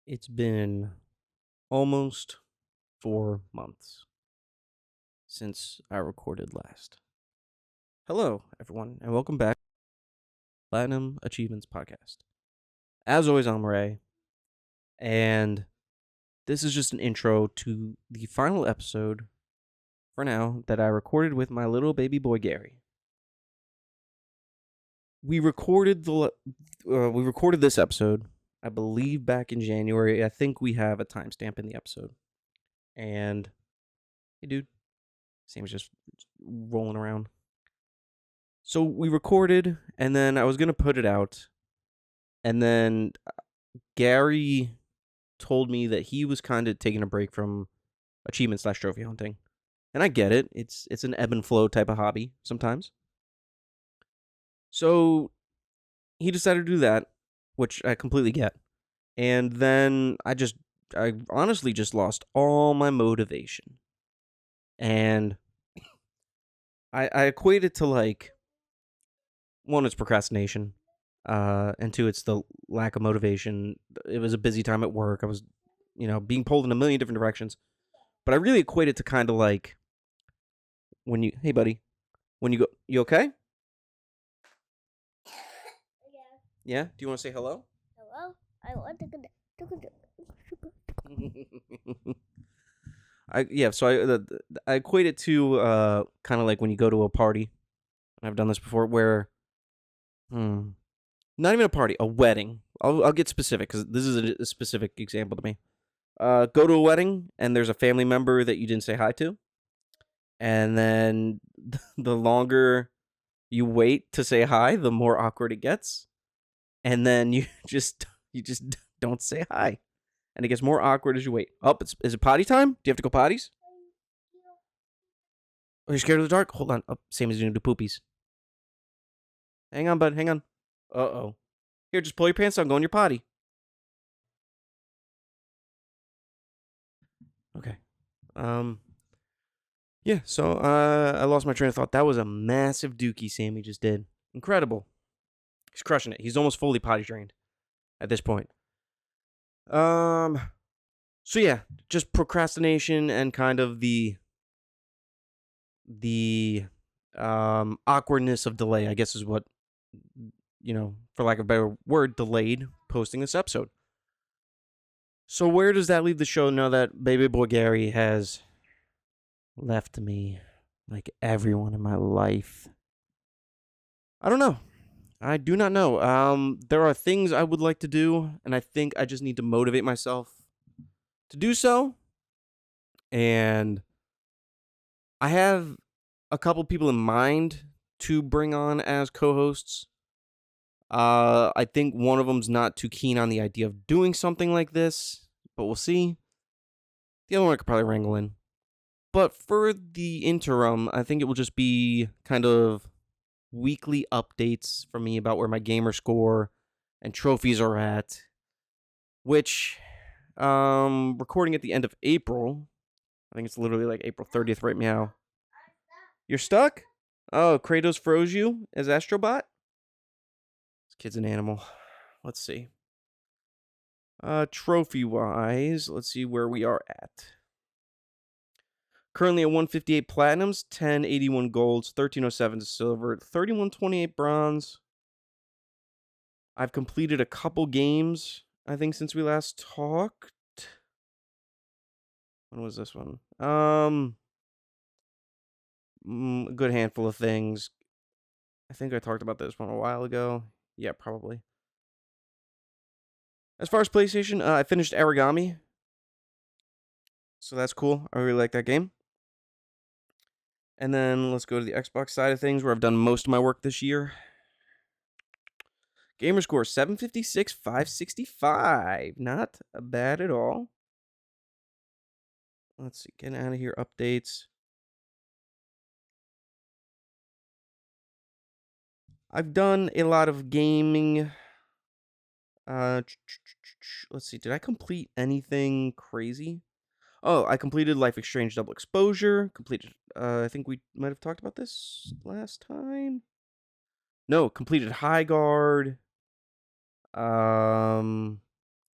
It's been almost 4 months since I recorded last. Hello, everyone, and welcome back to Platinum Achievements Podcast. As always, I'm Ray, and this is just an intro to the final episode, for now, that I recorded with my little baby boy Gary. We recorded this episode, I believe, back in January. I think we have a timestamp in the episode. And hey, dude, Sam's just rolling around. So we recorded, and then I was gonna put it out, and then Gary told me that he was kind of taking a break from achievement/trophy hunting, and I get it. It's an ebb and flow type of hobby sometimes. So he decided to do that, which I completely get. And then I honestly just lost all my motivation, and I equate it to, like, one, it's procrastination. And two, it's the lack of motivation. It was a busy time at work. I was, being pulled in a million different directions. But I really equate it to kind of like hey, buddy, when you go, you okay? Yeah? Do you want to say hello? Hello? I want to go. I equate it to kind of like when you go to a party. I've done this before where, not even a party, a wedding. I'll get specific because this is a specific example to me. Go to a wedding and there's a family member that you didn't say hi to, and then the longer you wait to say hi, the more awkward it gets, and then you just don't say hi, and it gets more awkward as you wait. Oh, is it potty time? Do you have to go potties? Are you scared of the dark? Hold on. Oh, same as you do poopies. Hang on, bud. Hang on. Uh-oh. Here, just pull your pants down. Go in your potty. Okay. Yeah, so I lost my train of thought. That was a massive dookie Sammy just did. Incredible. He's crushing it. He's almost fully potty trained at this point. So yeah, just procrastination and kind of the awkwardness of delay, I guess, is what, for lack of a better word, delayed posting this episode. So where does that leave the show now that baby boy Gary has left me, like everyone in my life? I don't know. I do not know. There are things I would like to do, and I think I just need to motivate myself to do so. And I have a couple people in mind to bring on as co-hosts. I think one of them's not too keen on the idea of doing something like this, but we'll see. The other one I could probably wrangle in. But for the interim, I think it will just be kind of weekly updates from me about where my gamer score and trophies are at, which, recording at the end of April, I think it's literally like April 30th right now. You're stuck? Oh, Kratos froze you as Astrobot? This kid's an animal. Let's see. Trophy-wise, let's see where we are at. Currently at 158 platinums, 1081 golds, 1307 silver, 3128 bronze. I've completed a couple games, I think, since we last talked. When was this one? A good handful of things. I think I talked about this one a while ago. Yeah, probably. As far as PlayStation, I finished Origami, so that's cool. I really like that game. And then let's go to the Xbox side of things, where I've done most of my work this year. Gamer score 756, 565. Not bad at all. Let's see. Getting out of here. Updates. I've done a lot of gaming. Let's see. Did I complete anything crazy? Oh, I completed Life Exchange Double Exposure. Completed. I think we might have talked about this last time. No, completed High Guard.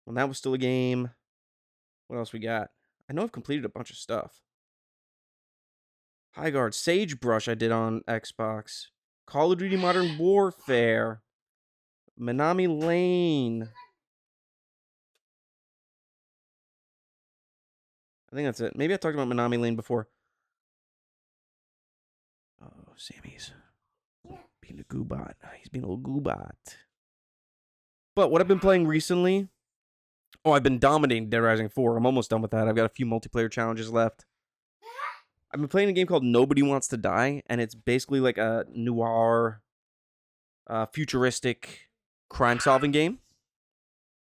when that was still a game. What else we got? I know I've completed a bunch of stuff. High Guard, Sagebrush I did on Xbox. Call of Duty Modern Warfare. Minami Lane. I think that's it. Maybe I talked about Minami Lane before. Oh, Sammy's being a goobot. He's being a little goobot. But what I've been playing recently... Oh, I've been dominating Dead Rising 4. I'm almost done with that. I've got a few multiplayer challenges left. I've been playing a game called Nobody Wants to Die, and it's basically like a noir, futuristic crime-solving game.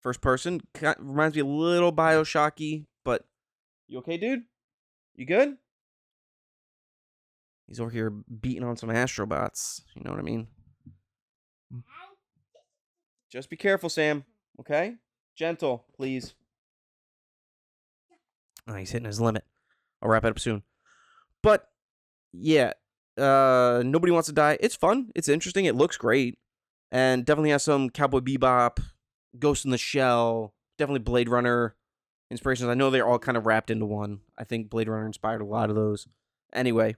First person. Reminds me a little Bioshocky, but... You okay, dude? You good? He's over here beating on some astrobots. You know what I mean? Just be careful, Sam. Okay? Gentle, please. Oh, he's hitting his limit. I'll wrap it up soon. But, yeah. Nobody Wants to Die. It's fun. It's interesting. It looks great. And definitely has some Cowboy Bebop, Ghost in the Shell, definitely Blade Runner inspirations. I know they're all kind of wrapped into one. I think Blade Runner inspired a lot of those. Anyway.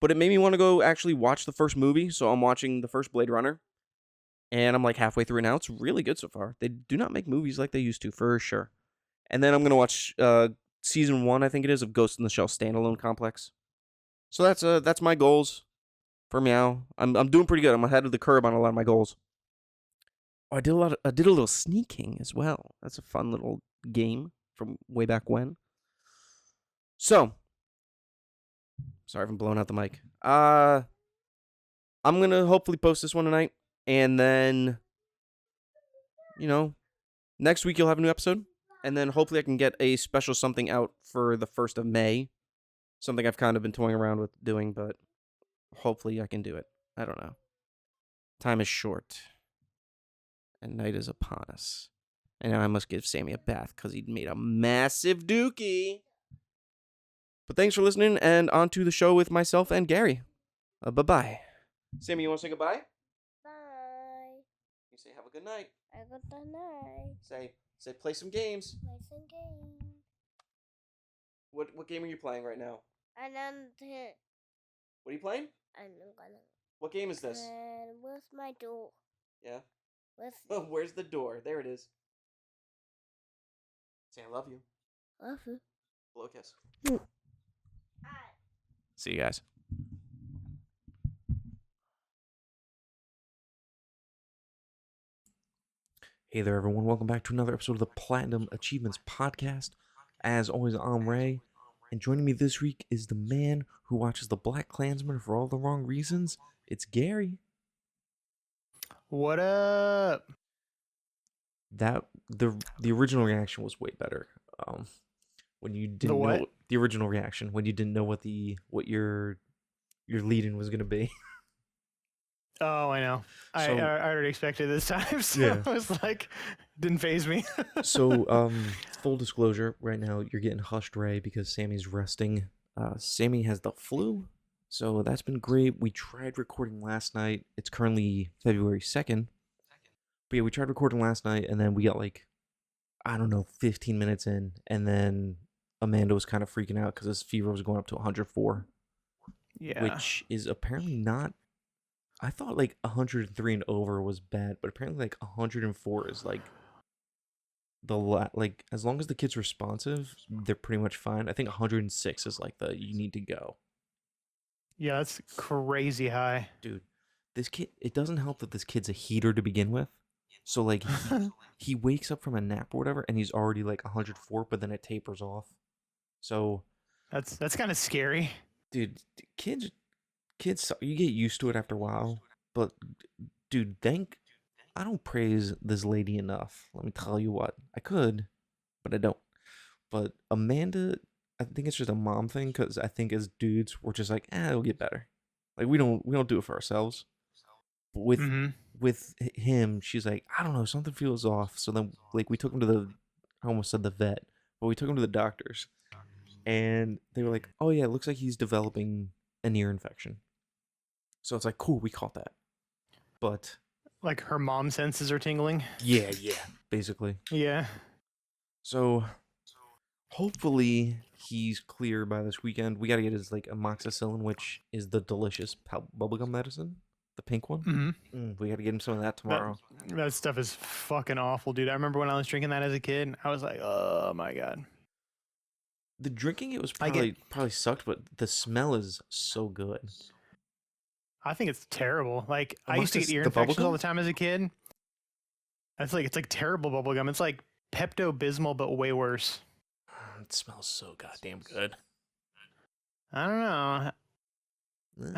But it made me want to go actually watch the first movie. So I'm watching the first Blade Runner. And I'm like halfway through now. It's really good so far. They do not make movies like they used to, for sure. And then I'm going to watch season 1, I think it is, of Ghost in the Shell Standalone Complex. So that's my goals for Meow. I'm doing pretty good. I'm ahead of the curve on a lot of my goals. Oh, I did a little sneaking as well. That's a fun little game from way back when. So, sorry if I'm blowing out the mic. I'm going to hopefully post this one tonight. And then, next week you'll have a new episode. And then hopefully I can get a special something out for the 1st of May. Something I've kind of been toying around with doing, but hopefully I can do it. I don't know. Time is short. And night is upon us. And now I must give Sammy a bath because he made a massive dookie. But thanks for listening, and on to the show with myself and Gary. Bye-bye. Sammy, you want to say goodbye? Bye. You say have a good night. I got the night. Say play some games. Play some game. What game are you playing right now? And then What are you playing? I'm gonna. What game is this? And where's my door? Yeah. Where's Where's the door? There it is. Say I love you. love you? Blow a kiss. Hi. See you guys. Hey there, everyone. Welcome back to another episode of the Platinum Achievements Podcast. As always, I'm Ray, and joining me this week is the man who watches the Black Klansman for all the wrong reasons. It's Gary. What up? The original reaction was way better. When you didn't know the original reaction, when you didn't know what your lead-in was gonna be. Oh, I know. I already expected this time, so Yeah. I was like, didn't phase me. So, full disclosure, right now you're getting hushed, Ray, because Sammy's resting. Sammy has the flu, so that's been great. We tried recording last night. It's currently February 2nd. But yeah, we tried recording last night, and then we got 15 minutes in, and then Amanda was kind of freaking out because his fever was going up to 104. Yeah. Which is apparently not... I thought 103 and over was bad, but apparently 104 is as long as the kid's responsive, they're pretty much fine. I think 106 is you need to go. Yeah, that's crazy high. Dude, this kid, it doesn't help that this kid's a heater to begin with. So he wakes up from a nap or whatever and he's already 104, but then it tapers off. So that's kind of scary. Dude, kids, you get used to it after a while. But dude, I don't praise this lady enough. Let me tell you what. I could, but I don't. But Amanda, I think it's just a mom thing, because I think as dudes, we're just it'll get better. We don't do it for ourselves. But with him, she's I don't know, something feels off. So then we took him to I almost said the vet, but we took him to the doctors. And they were like, oh yeah, it looks like he's developing an ear infection. So it's cool, we caught that. But her mom senses are tingling. Yeah, basically. Yeah. So hopefully he's clear by this weekend. We gotta get his like amoxicillin, which is the delicious bubblegum medicine, the pink one. Mm-hmm. We gotta get him some of that That tomorrow. that stuff is fucking awful, dude. I remember when I was drinking that as a kid. I was like, oh my god. The drinking it was I get. probably sucked, but the smell is so good. I think it's terrible. Like I used to get ear The infections all the bubblegum? time as a kid. It's like terrible bubblegum. It's like Pepto Bismol, but way worse. It smells so goddamn good. I don't know.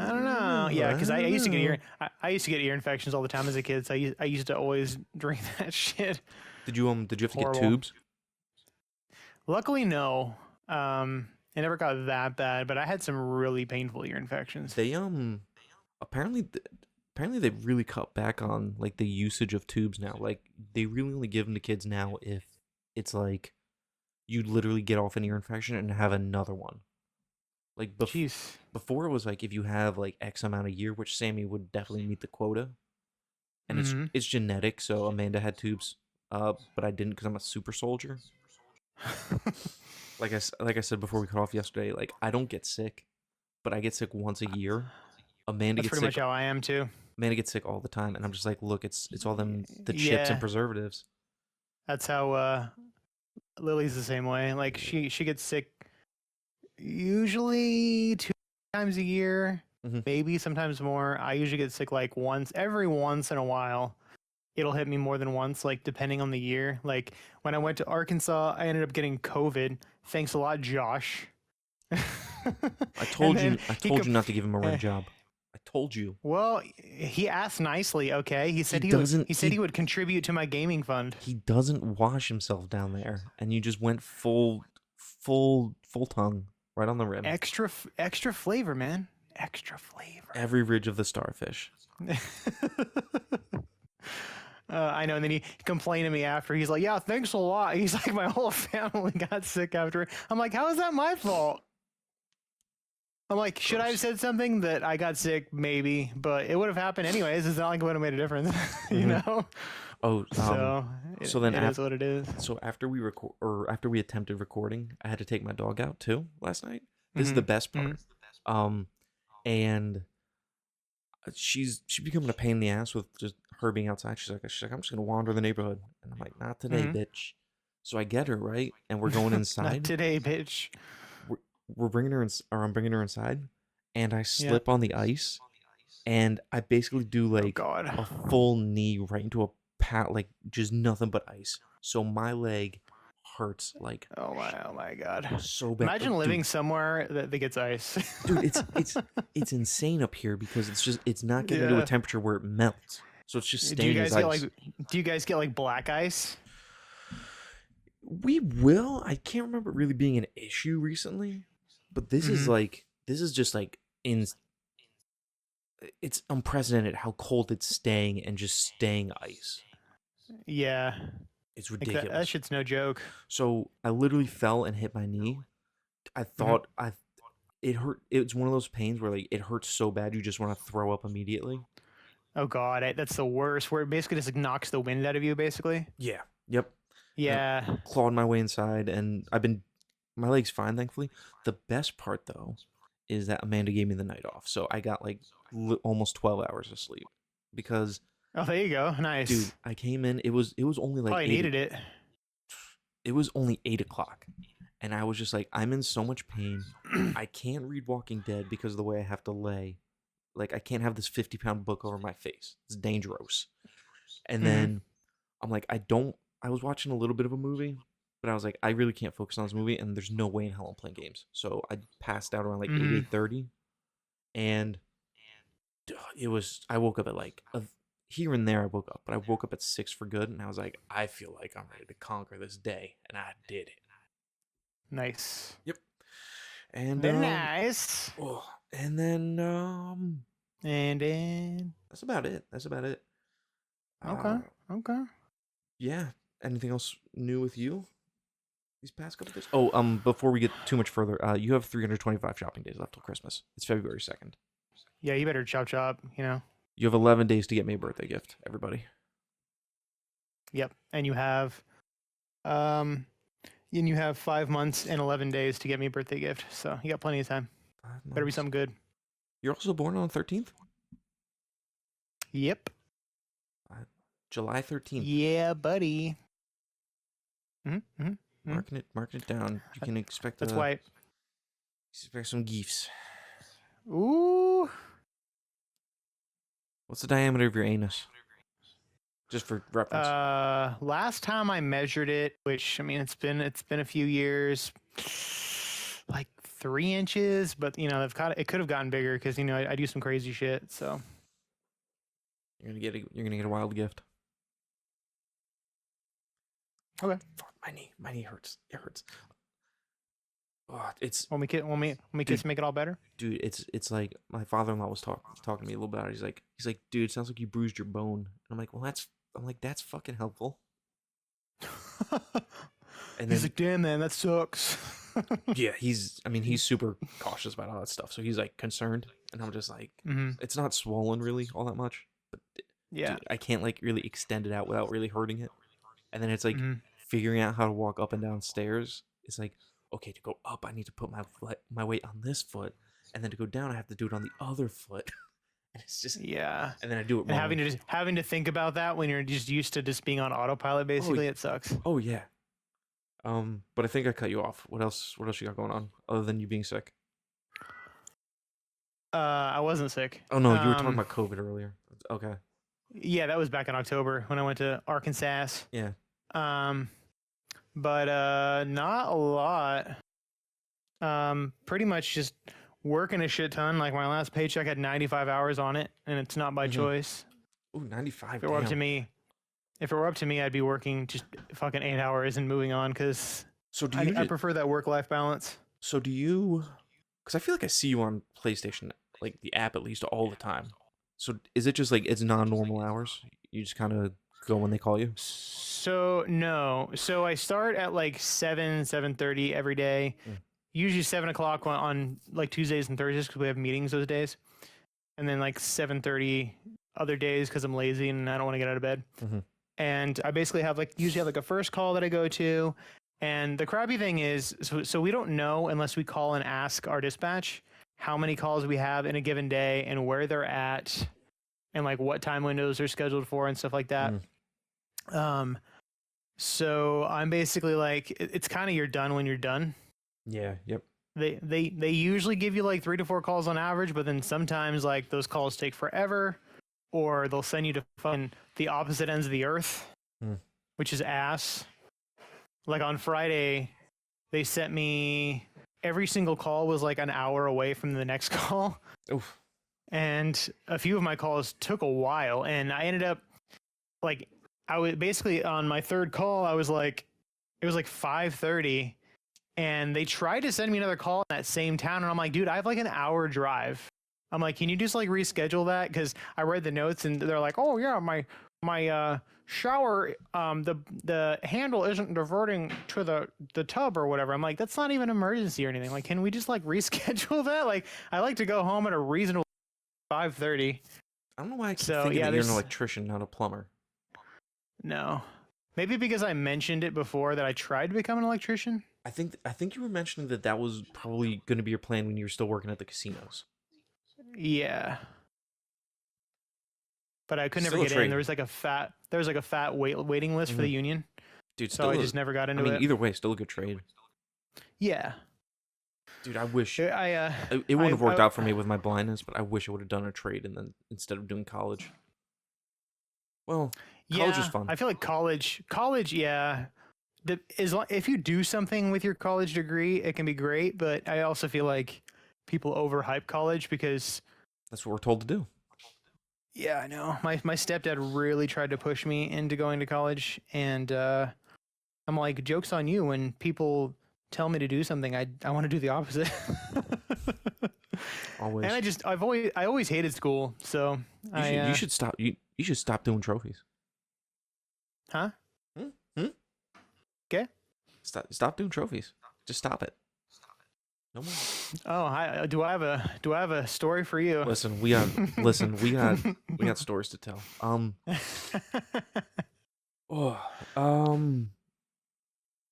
I don't know. I Yeah, because I don't used to get know. I used to get ear infections all the time as a kid. So I used to always drink that shit. Did you have to get Horrible. tubes? Luckily, no. It never got that bad, but I had some really painful ear infections. They apparently apparently they've really cut back on like the usage of tubes now. Like they really only give them to kids now if it's like you literally get off an ear infection and have another one. Like Jeez. before it was like if you have like X amount a year, which Sammy would definitely meet the quota, and Mhm. it's genetic. So Amanda had tubes, but I didn't because I'm a super soldier. Like I said before we cut off yesterday, like I don't get sick, but I get sick once a year. Amanda That's gets pretty sick. much how I am too. Amanda gets sick all the time, and I'm just like, look, it's all them the chips Yeah. and preservatives. That's how Lily's the same way. Like she gets sick usually 2 times a year, Mhm. maybe sometimes more. I usually get sick like every once in a while. It'll hit me more than once, like depending on the year. Like when I went to Arkansas, I ended up getting COVID. Thanks a lot, Josh. I told you not to give him a ring job. I told you. Well, he asked nicely. Okay, he said He he would. doesn't- He said he- he would contribute to my gaming fund. He doesn't wash himself down there, and you just went full tongue right on the rim. Extra flavor, man. Extra flavor. Every ridge of the starfish. I know. And then he complained to me after. He's like, "Yeah, thanks a lot." He's like, "My whole family got sick after." I'm like, "How is that my fault?" I'm like, "Should I have said something that I got sick? Maybe, but it would have happened anyways. It's not like it would have made a difference, you know." Oh, So then it is what it is. So after we after we attempted recording, I had to take my dog out too last night. This is the Mhm. best part. And she's becoming a pain in the ass with just her being outside. She's like, I'm just gonna wander the neighborhood, and I'm like, not today, Mhm. bitch. So I get her right, and we're going Not inside. today, bitch. We're bringing her in, or I'm bringing her inside, and I slip on the ice, and I basically do Oh like God. a full knee right into a pat, like just nothing but ice. So my leg hurts like Oh my God. so bad. Imagine living somewhere that gets ice. Dude, it's insane up here because it's not getting to a Yeah. temperature where it melts. So it's just Do you staying guys as get ice. do you guys get like black ice? We will. I can't remember it really being an issue recently, but this is just like it's unprecedented how cold it's staying and just staying ice. Yeah. It's Like ridiculous. that shit's no joke. So I literally fell and hit my knee. I thought it hurt. It's one of those pains where like it hurts so bad you just want to throw up immediately. Oh God, that's the worst. Where it basically just like knocks the wind out of you, basically. Yeah. Yep. Yeah. Clawed my way inside, and my leg's fine, thankfully. The best part though is that Amanda gave me the night off, so I got like almost 12 hours of sleep because, Oh, there you go. Nice. dude, I came in. It was only like Probably needed it. It was only 8 o'clock, and I was just like, I'm in so much pain. I can't read Walking Dead because of the way I have to lay. Like I can't have this 50-pound book over my face. It's dangerous. And then I'm like, I was watching a little bit of a movie, but I was like, I really can't focus on this movie, and there's no way in hell I'm playing games. So I passed out around like 8:30, and I woke up at like here and there I woke up, but I woke up at 6 for good, and I was like, I feel like I'm ready to conquer this day, and I did it. Nice. Yep. And Very nice. oh, and then And then that's about it. okay. Okay. Yeah. Anything else new with you these past couple days? Oh, before we get too much further, you have 325 shopping days left till Christmas. It's February 2nd. Yeah, you better chop. You know. You have 11 days to get me a birthday gift, everybody. Yep. And you have, And you have 5 months and 11 days to get me a birthday gift. So you got plenty of time. 5 Better be months. something good. You're also born on the 13th? Yep. July 13th. Yeah, buddy. Marking it down. You can expect That's why. expect some gifts. Ooh. What's the diameter of your anus? Just for reference. Last time I measured it, which I mean it's been a few years, like 3 inches, but you know it could have gotten bigger because you know I do some crazy shit. So You're gonna get a wild gift. okay. Fuck, my knee hurts. It hurts. Oh, it's When we kiss, make it all better. dude. It's like my father-in-law was talking to me a little about it. He's like, dude, it sounds like you bruised your bone. And I'm like, well, that's fucking helpful. And He's then like, damn man, that sucks. yeah, he's super cautious about all that stuff. So he's like concerned, and I'm just like, it's not swollen really all that much, but Yeah. dude, I can't like really extend it out without really hurting it. And then it's like figuring out how to walk up and down stairs. It's like, okay, to go up, I need to put my weight on this foot, and then to go down, I have to do it on the other foot. And it's just Yeah. and then I do it And wrong. having to think about that when you're just used to just being on autopilot, basically, it sucks. Oh yeah. But I think I cut you off. What else you got going on other than you being sick? I wasn't sick. Oh no, you were talking about COVID earlier. Okay. Yeah, that was back in October when I went to Arkansas. Yeah. But not a lot. Pretty much just working a shit ton. Like my last paycheck had 95 hours on it, and it's not by choice. Ooh, 95. If it were up to me, I'd be working just fucking 8 hours and moving on because So do I prefer that work-life balance. So do you? Because I feel like I see you on PlayStation, like the app at least all the time. So is it just like it's non-normal hours? You just kind of go when they call you? So no. So I start at like 7:30 every day. Usually 7 o'clock on like Tuesdays and Thursdays because we have meetings those days, and then like 7:30 other days because I'm lazy and I don't want to get out of bed. And I basically usually have like a first call that I go to. And the crappy thing is, so we don't know unless we call and ask our dispatch how many calls we have in a given day and where they're at and like what time windows they're scheduled for and stuff like that. So I'm basically like, it's kind of you're done when you're done. Yeah. Yep. They usually give you like 3 to 4 calls on average, but then sometimes like those calls take forever, or they'll send you to fun the opposite ends of the earth, which is ass. Like on Friday, they sent me every single call was like an hour away from the next call. Oof. And a few of my calls took a while, and I ended up like I was basically on my third call. I was like, it was like 5:30, and they tried to send me another call in that same town, and I'm like, dude, I have like an hour drive. I'm like, can you just like reschedule that? Because I read the notes, and they're like, oh yeah, my shower, the handle isn't diverting to the tub or whatever. I'm like, that's not even an emergency or anything. Like, can we just like reschedule that? Like, I like to go home at a reasonable 5:30. I don't know why I keep thinking that you're an electrician, not a plumber. No, maybe because I mentioned it before that I tried to become an electrician. I think you were mentioning that was probably going to be your plan when you were still working at the casinos. Yeah. But I could never Still a get in. trade. There was like a fat waiting list for the union. Dude, So I just never got into it. either way, still a good trade. Yeah. Dude, I wish It wouldn't have worked out for me with my blindness, but I wish I would have done a trade and then instead of doing college. Well, college was fun. I feel like college, yeah. If you do something with your college degree, it can be great. But I also feel like people overhype college because that's what we're told to do. Yeah, I know. My stepdad really tried to push me into going to college, and I'm like, joke's on you. When people tell me to do something, I want to do the opposite. Always. And I always hated school, so you should stop. You should stop doing trophies. Huh? Okay. Stop doing trophies. Just stop it. No more. Oh, do I have a story for you? Listen, we got stories to tell.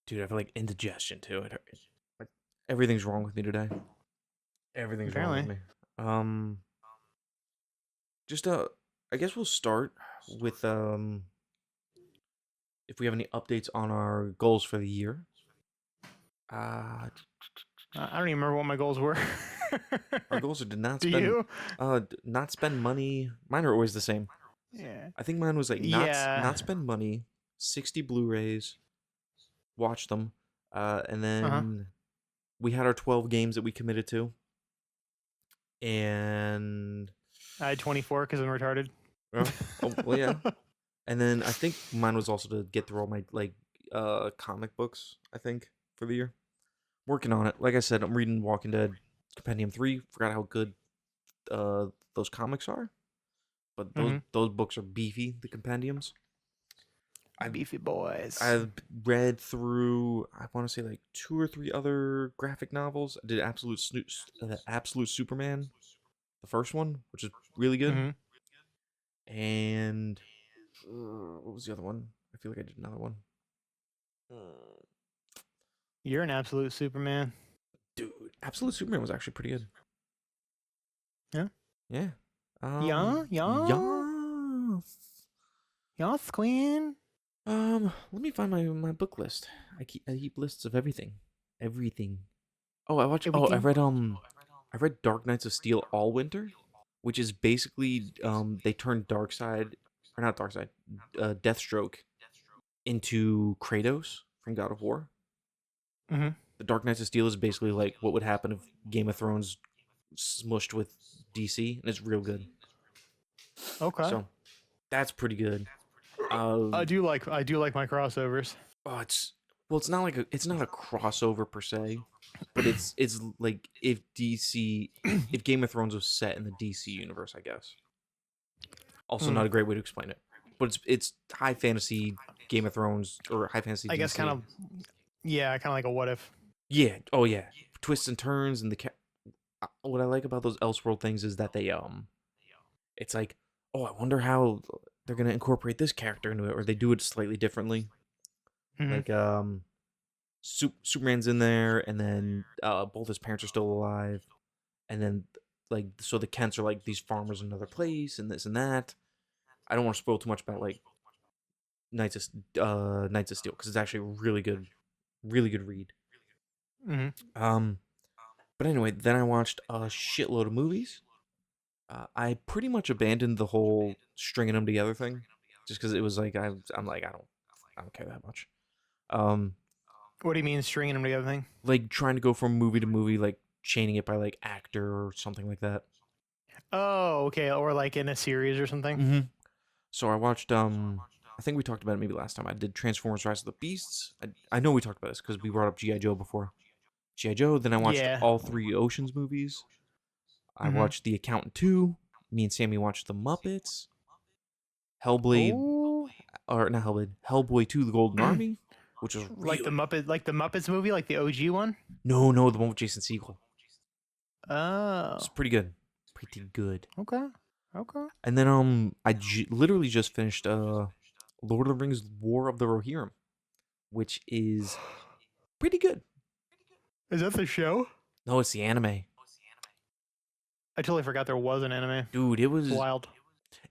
Dude, I have like indigestion too. Like, everything's wrong with me today. Everything's wrong with Apparently. me. Just I guess we'll start with if we have any updates on our goals for the year. Uh I don't even remember what my goals were. our goals are to not Do spend you? not spend money. Mine are always the same. Yeah. I think mine was like Yeah. not spend money, 60 Blu-rays, watch them, and Uh-huh. then we had our 12 games that we committed to, and I had 24 because I'm retarded. well, yeah, and then I think mine was also to get through all my like comic books. I think for the year, working on it. Like I said, I'm reading Walking Dead Compendium 3. Forgot how good those comics are, but Mhm. those books are beefy. The compendiums. I've Beefy boys. I've read through, I want to say like 2 or 3 other graphic novels. I did Absolute Superman, the first one, which is really good. Mhm. And what was the other one? I feel like I did another one. You're an absolute Superman. Dude, Absolute Superman was actually pretty good. Yeah. Yeah. Yeah. Yes, queen. Let me find my book list. I keep lists of everything. Everything. Oh, Everything. I read Dark Knights of Steel all winter, which is basically they turned Darkseid, or not Darkseid, Deathstroke into Kratos from God of War. Mhm. The Dark Knights of Steel is basically like what would happen if Game of Thrones smushed with DC, and it's real good. Okay. So that's pretty good. I do like my crossovers. Oh, it's not like it's not a crossover per se, but it's like if DC if Game of Thrones was set in the DC universe, I guess. Also, Mm. not a great way to explain it, but it's high fantasy Game of Thrones or high fantasy I guess DC. kind of. Yeah, kind of like a what if. Yeah. Oh yeah. Twists and turns and what I like about those Elseworld things is that they it's like, oh, I wonder how they're gonna incorporate this character into it, or they do it slightly differently. Mhm. Like Superman's in there, and then both his parents are still alive, and then like so the Kents are like these farmers in another place, and this and that. I don't want to spoil too much about like Knights of Steel because it's actually really good read. Mhm. But anyway, then I watched a shitload of movies. I pretty much abandoned the whole stringing them together thing, just because it was like I'm like I don't care that much. Um, What do you mean stringing them together thing? like trying to go from movie to movie, like chaining it by like actor or something like that. Oh, okay. Or like in a series or something. Mm-hmm. So I watched I think we talked about it maybe last time. I did Transformers: Rise of the Beasts. I know we talked about this because we brought up GI Joe before. GI Joe. Then I watched Yeah. all 3 Ocean's movies. I Mhm. watched The Accountant 2. Me and Sammy watched The Muppets. Hellblade, Oh, or not Hellblade, Hellboy 2: The Golden Army, which was like really the Muppets movie, like the OG one. no, the one with Jason Segel. It's Oh, pretty good, pretty good. okay, okay. And then literally just finished Lord of the Rings: War of the Rohirrim, which is pretty good. Is that the show? No, it's the anime, I totally forgot there was an anime. dude. It It's was wild.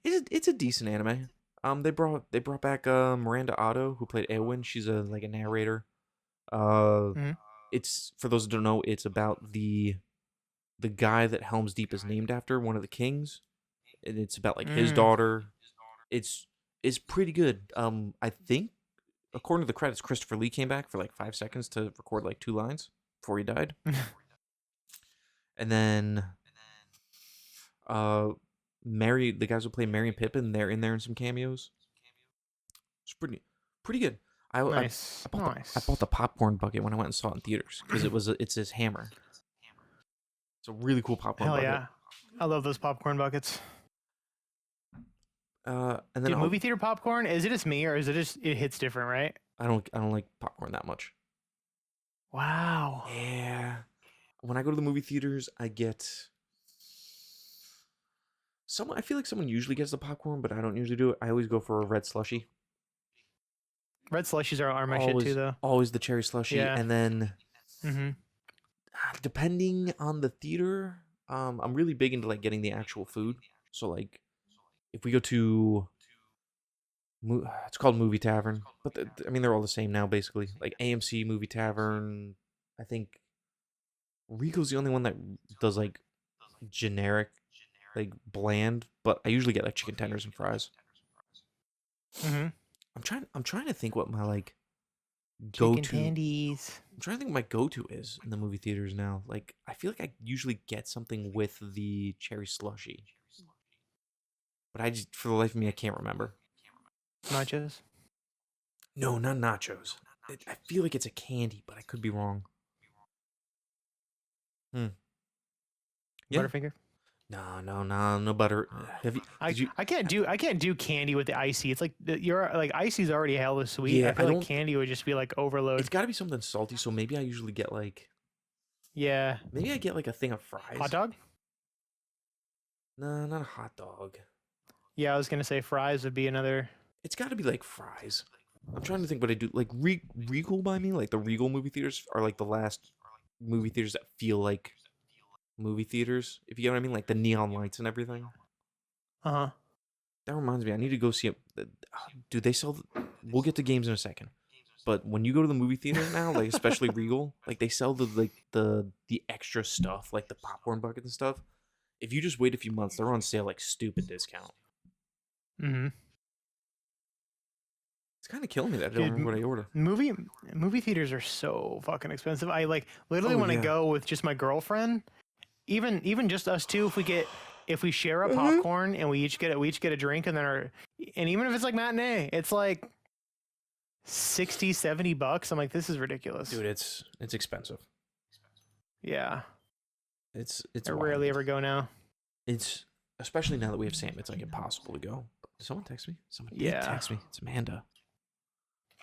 it's a decent anime. They brought back Miranda Otto, who played Eowyn. She's like a narrator. Uh, Mhm. it's for those who don't know, it's about the guy that Helm's Deep is named after, one of the kings, and it's about like his Mm. daughter. It's it's pretty good. I think according to the credits, Christopher Lee came back for like 5 seconds to record like 2 lines before he died, and then uh, the guys who play Merry and Pippin, they're in there in some cameos. It's pretty good. Nice, I bought nice. the popcorn bucket when I went and saw it in theaters because it's his hammer. It's a really cool popcorn Hell bucket. yeah, I love those popcorn buckets. And then Dude, movie theater popcorn, is it just me or is it just it hits different, right? I don't like popcorn that much. Wow. Yeah. When I go to the movie theaters, I get I feel like someone usually gets the popcorn, but I don't usually do it. I always go for a red slushy. Red slushies are my shit always too, though. always the cherry slushy, Yeah. and then Mm-hmm. depending on the theater, I'm really big into like getting the actual food. So like if we go to it's called Movie Tavern, but I mean they're all the same now basically. Like AMC Movie Tavern, I think Rico's the only one that does like generic, like bland. But I usually get like chicken tenders and fries. Mm-hmm. I'm trying to think what my like go Chicken to. tendies. I'm trying to think what my go to is in the movie theaters now. Like I feel like I usually get something with the cherry slushy, but I just for the life of me I can't remember. Nachos. No, not nachos. I feel like it's a candy, but I could be wrong. Hmm. Yeah. Butterfinger. No butter. Have you? Did you? I can't do candy with the icy. It's like you're like icy's already hella sweet. Yeah, I feel I like don't- candy would just be like overload. It's got to be something salty. So maybe I usually get like Yeah. maybe I get like a thing of fries. Hot dog? No, not a hot dog. Yeah, I was gonna say fries would be another. It's got to be like fries. I'm trying to think what I do. Like Regal by me, like the Regal movie theaters are like the last movie theaters that feel like movie theaters. If you get what I mean, like the neon lights and everything. Uh-huh. That reminds me, I need to go see it. Dude, they sell. We'll get to games in a second, but when you go to the movie theater now, like especially Regal, like they sell the extra stuff, like the popcorn buckets and stuff. If you just wait a few months, they're on sale like stupid discount. Mm-hmm. It's kind of killing me that I don't Dude, remember what I ordered. Movie theaters are so fucking expensive. I like literally Oh, want to yeah. go with just my girlfriend. Even just us two, if we share a Mhm. popcorn and we each get a drink and and even if it's like matinee, it's like 60, $70. I'm like, this is ridiculous. Dude, it's expensive. Yeah. It's I wild. rarely ever go now. It's especially now that we have Sam. It's like impossible to go. Did someone text me? Someone did Yeah. text me. It's Amanda.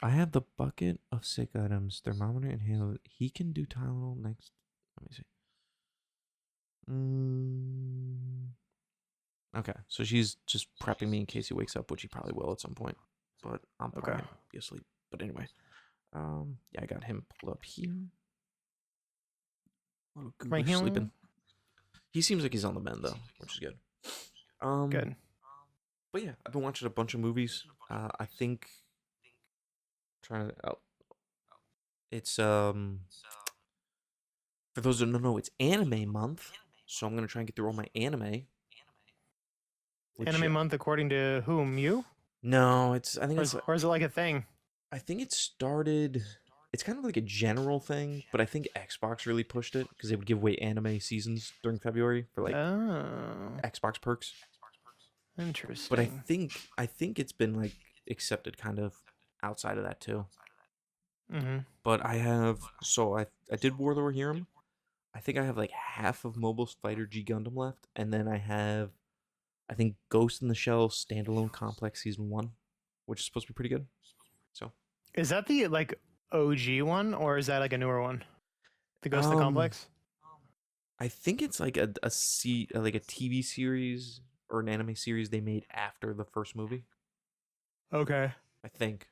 I have the bucket of sick items, thermometer, inhaler. He can do Tylenol next. Let me see. Okay, so she's just prepping me in case he wakes up, which he probably will at some point. But I'm probably Okay. gonna be asleep. But anyway, yeah, I got him pulled up here. Little Right Goober here. sleeping. He seems like he's on the mend though, which is good. Good. But yeah, I've been watching a bunch of movies. I think trying to. Oh, it's for those who don't know, it's anime month, so I'm gonna try and get through all my anime. which, Anime month according to whom? You? No, it's. I think it's. Or is it like a thing? I think it started. It's kind of like a general thing, but I think Xbox really pushed it because they would give away anime seasons during February for like Oh, Xbox perks. interesting. But I think it's been like accepted kind of outside of that too. Mm-hmm. But I did Warlord Hero. I think I have like half of Mobile Fighter G Gundam left, and then I think Ghost in the Shell Standalone Complex Season 1, which is supposed to be pretty good. So Is that the like OG one, or is that like a newer one? The Ghost of the Complex. I think it's like a TV series or an anime series they made after the first movie. Okay. I think.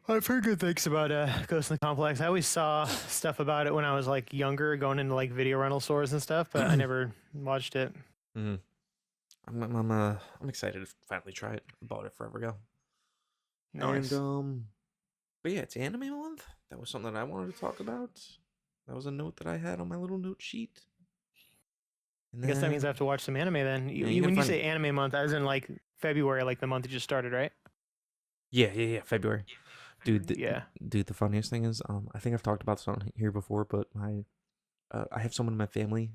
I've heard good things about Ghost in the Complex. I always saw stuff about it when I was like younger, going into like video rental stores and stuff, but I never watched it. Mm. I'm excited to finally try it. I bought it forever ago. Nice. And but yeah, it's anime month. That was something that I wanted to talk about. That was a note that I had on my little note sheet. And I guess that means I then- have to watch some anime then. you When can you find- say anime month, as in like February, like the month that just started, right? Yeah, February. Dude, Yeah. Dude, the funniest thing is, I think I've talked about this on here before, but I have someone in my family,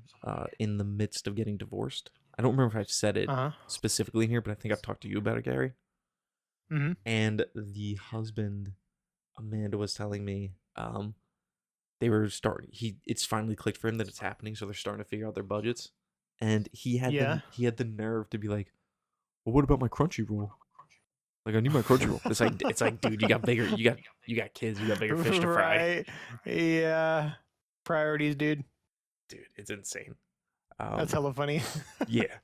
in the midst of getting divorced. I don't remember if I've said it Uh huh. specifically in here, but I think I've talked to you about it, Gary. Mm-hmm. And the husband, Amanda, was telling me, they were starting. It's finally clicked for him that it's happening, so they're starting to figure out their budgets. And he had the nerve to be like, "Well, what about my Crunchyroll? Like, I need my Crunchyroll." It's like, dude, you got kids, you got bigger fish to fry. Right. Yeah. Priorities, dude. Dude, it's insane. That's hella funny. Yeah.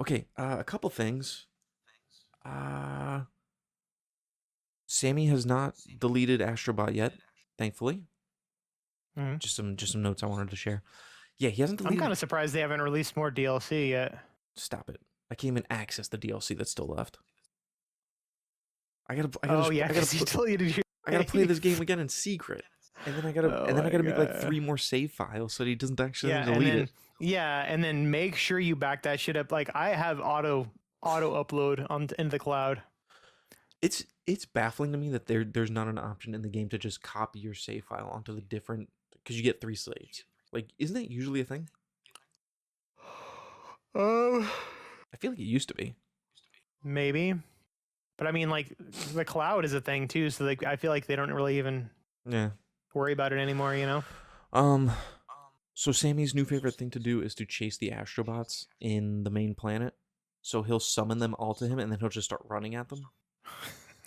Okay, a couple things. Sammy has not deleted Astrobot yet, thankfully. Mhm. Just some notes I wanted to share. Yeah, he hasn't I'm deleted. kind of surprised they haven't released more DLC yet. Stop it! I can't even access the DLC that's still left. I gotta Oh yeah, because you deleted your. I gotta play this game again in secret, and then I gotta make like God. 3 more save files so that he doesn't actually Yeah, and delete then it. and then make sure you back that shit up. Like I have auto upload into the cloud. It's baffling to me that there's not an option in the game to just copy your save file onto the different, because you get 3 saves. Like, isn't that usually a thing? I feel like it used to be. Maybe, but I mean, like the cloud is a thing too. So like, I feel like they don't really even Yeah. worry about it anymore. You know? So Sammy's new favorite thing to do is to chase the astrobots in the main planet. So he'll summon them all to him, and then he'll just start running at them.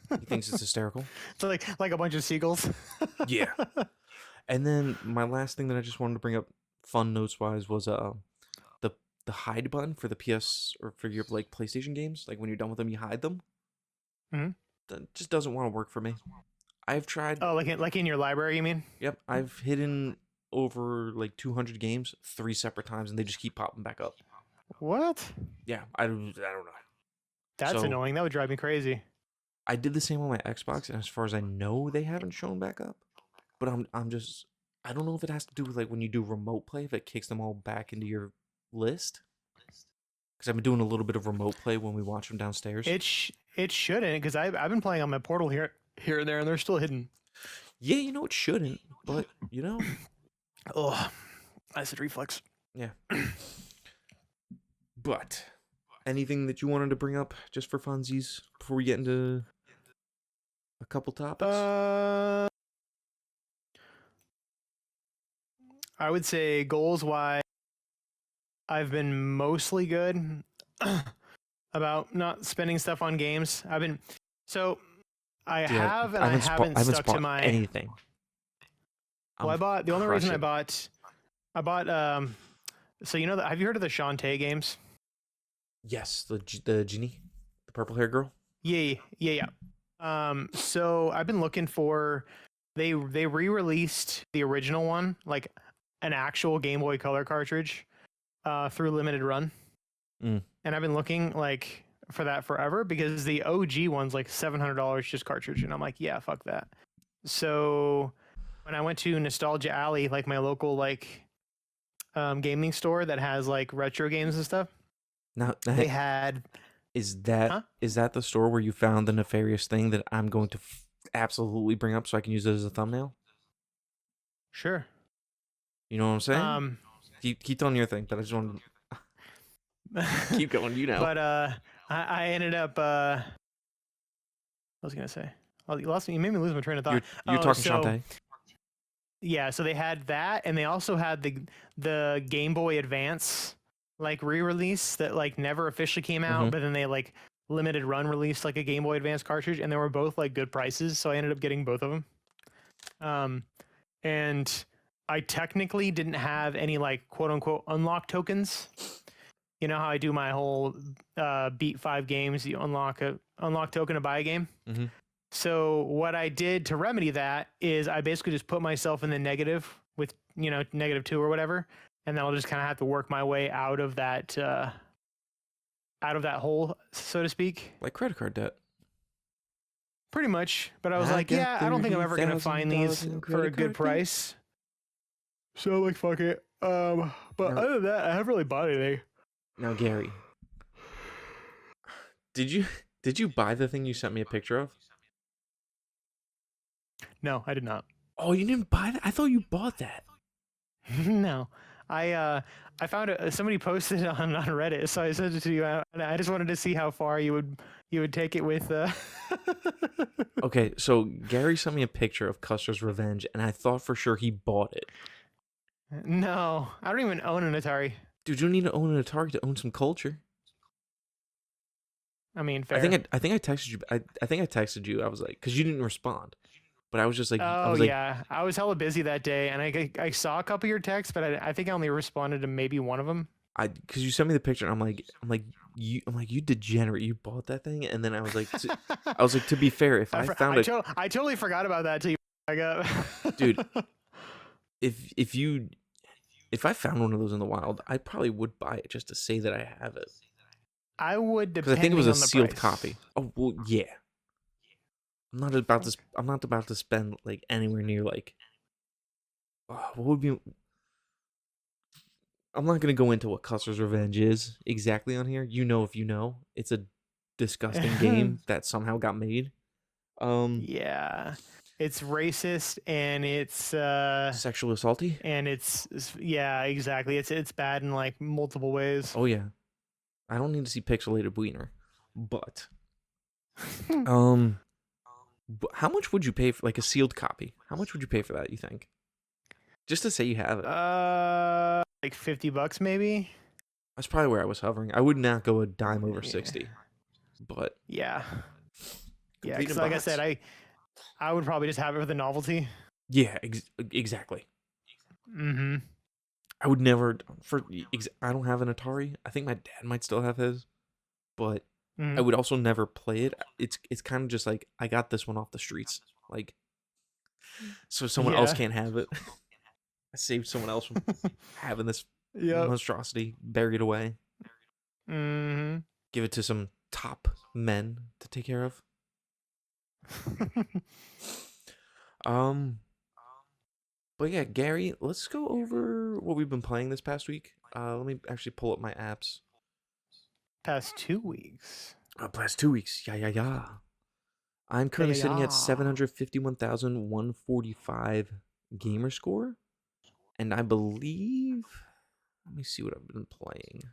He thinks it's hysterical. So like a bunch of seagulls. Yeah. And then my last thing that I just wanted to bring up, fun notes wise, was the hide button for the PS or for your like PlayStation games. Like when you're done with them, you hide them. Mhm. That just doesn't want to work for me. I've tried. Oh, like in your library, you mean? Yep, I've hidden over like 200 games 3 separate times, and they just keep popping back up. What? Yeah, I don't know. That's So- annoying. That would drive me crazy. I did the same on my Xbox, and as far as I know, they haven't shown back up. But I'm just, I don't know if it has to do with like when you do remote play, if it kicks them all back into your list. Because I've been doing a little bit of remote play when we watch them downstairs. It shouldn't, because I've been playing on my Portal here and there, and they're still hidden. Yeah, you know it shouldn't, but you know, Oh, acid reflux. yeah. But anything that you wanted to bring up just for funsies before we get into a couple topics? I would say goals wise, I've been mostly good about not spending stuff on games. I haven't stuck to my anything. Well, I bought the only reason I bought so you know have you heard of the Shantae games? Yes, the genie, the purple hair girl. Yeah. So I've been looking for they re-released the original one, like an actual Game Boy Color cartridge, through limited run. Mm. And I've been looking like for that forever because the OG one's like $700 just cartridge, and I'm like, yeah, fuck that. So when I went to Nostalgia Alley, like my local like gaming store that has like retro games and stuff, Now they had. is that the store where you found the nefarious thing that I'm going to absolutely bring up so I can use it as a thumbnail? Sure. You know what I'm saying? Keep telling your thing, but I just want to keep going. You know. But I ended up. What was I gonna say? Oh, you made me lose my train of thought. You're talking Shantae. Yeah, so they had that, and they also had the Game Boy Advance like re-release that like never officially came out, Mhm. but then they like limited run released like a Game Boy Advance cartridge, and they were both like good prices, so I ended up getting both of them. And I technically didn't have any like quote unquote unlock tokens. You know how I do my whole beat 5 games, you unlock token to buy a game. Mm-hmm. So what I did to remedy that is I basically just put myself in the negative with, -2 or whatever, and then I'll just kind of have to work my way out of that hole, so to speak. Like credit card debt. Pretty much. But I was like, yeah, I don't think I'm ever going to find these for a good price. So like, fuck it. But other than that, I haven't really bought anything. Now, Gary, did you buy the thing you sent me a picture of? No, I did not. Oh, you didn't buy that? I thought you bought that. No, I found it. Somebody posted it on Reddit, so I sent it to you. And I just wanted to see how far you would take it with. Okay, so Gary sent me a picture of Custer's Revenge, and I thought for sure he bought it. No, I don't even own an Atari. Dude, you don't need to own an Atari to own some culture. I mean, fair. I think I texted you. I think I texted you. I was like, because you didn't respond, but I was just like, yeah, I was hella busy that day, and I saw a couple of your texts, but I think I only responded to maybe one of them. because you sent me the picture, and I'm like, you degenerate, you bought that thing, and then I was like, to be fair, if I found a I totally forgot about that till you back up. dude, if I found one of those in the wild, I probably would buy it just to say that I have it, I would, because I think it was depending a on the sealed price. copy. Oh well, yeah. I'm not about to spend like anywhere near like what would be. I'm not gonna go into what Custer's Revenge is exactly on here. You know, if you know, it's a disgusting game that somehow got made. Yeah, it's racist and it's Sexually assaulty. and yeah, exactly. It's bad in like multiple ways. Oh yeah, I don't need to see pixelated wiener, but how much would you pay for like a sealed copy? How much would you pay for that? You think? Just to say you have it. Like $50 maybe. That's probably where I was hovering. I would not go a dime over Yeah. 60, but Yeah, yeah. complete Because in like I box. said, I would probably just have it for the novelty. Yeah, exactly. Mm-hmm. I would never I don't have an Atari. I think my dad might still have his, but I would also never play it. It's kind of just like I got this one off the streets, like so someone else Yeah. can't have it. I saved someone else from having this Yep. monstrosity buried away. Mm-hmm. Give it to some top men to take care of. But yeah, Gary, let's go over what we've been playing this past week. Let me actually pull up my apps. Past 2 weeks. Past 2 weeks. Yeah. I'm currently sitting at Yeah. 751,145 gamer score. And I believe, let me see what I've been playing.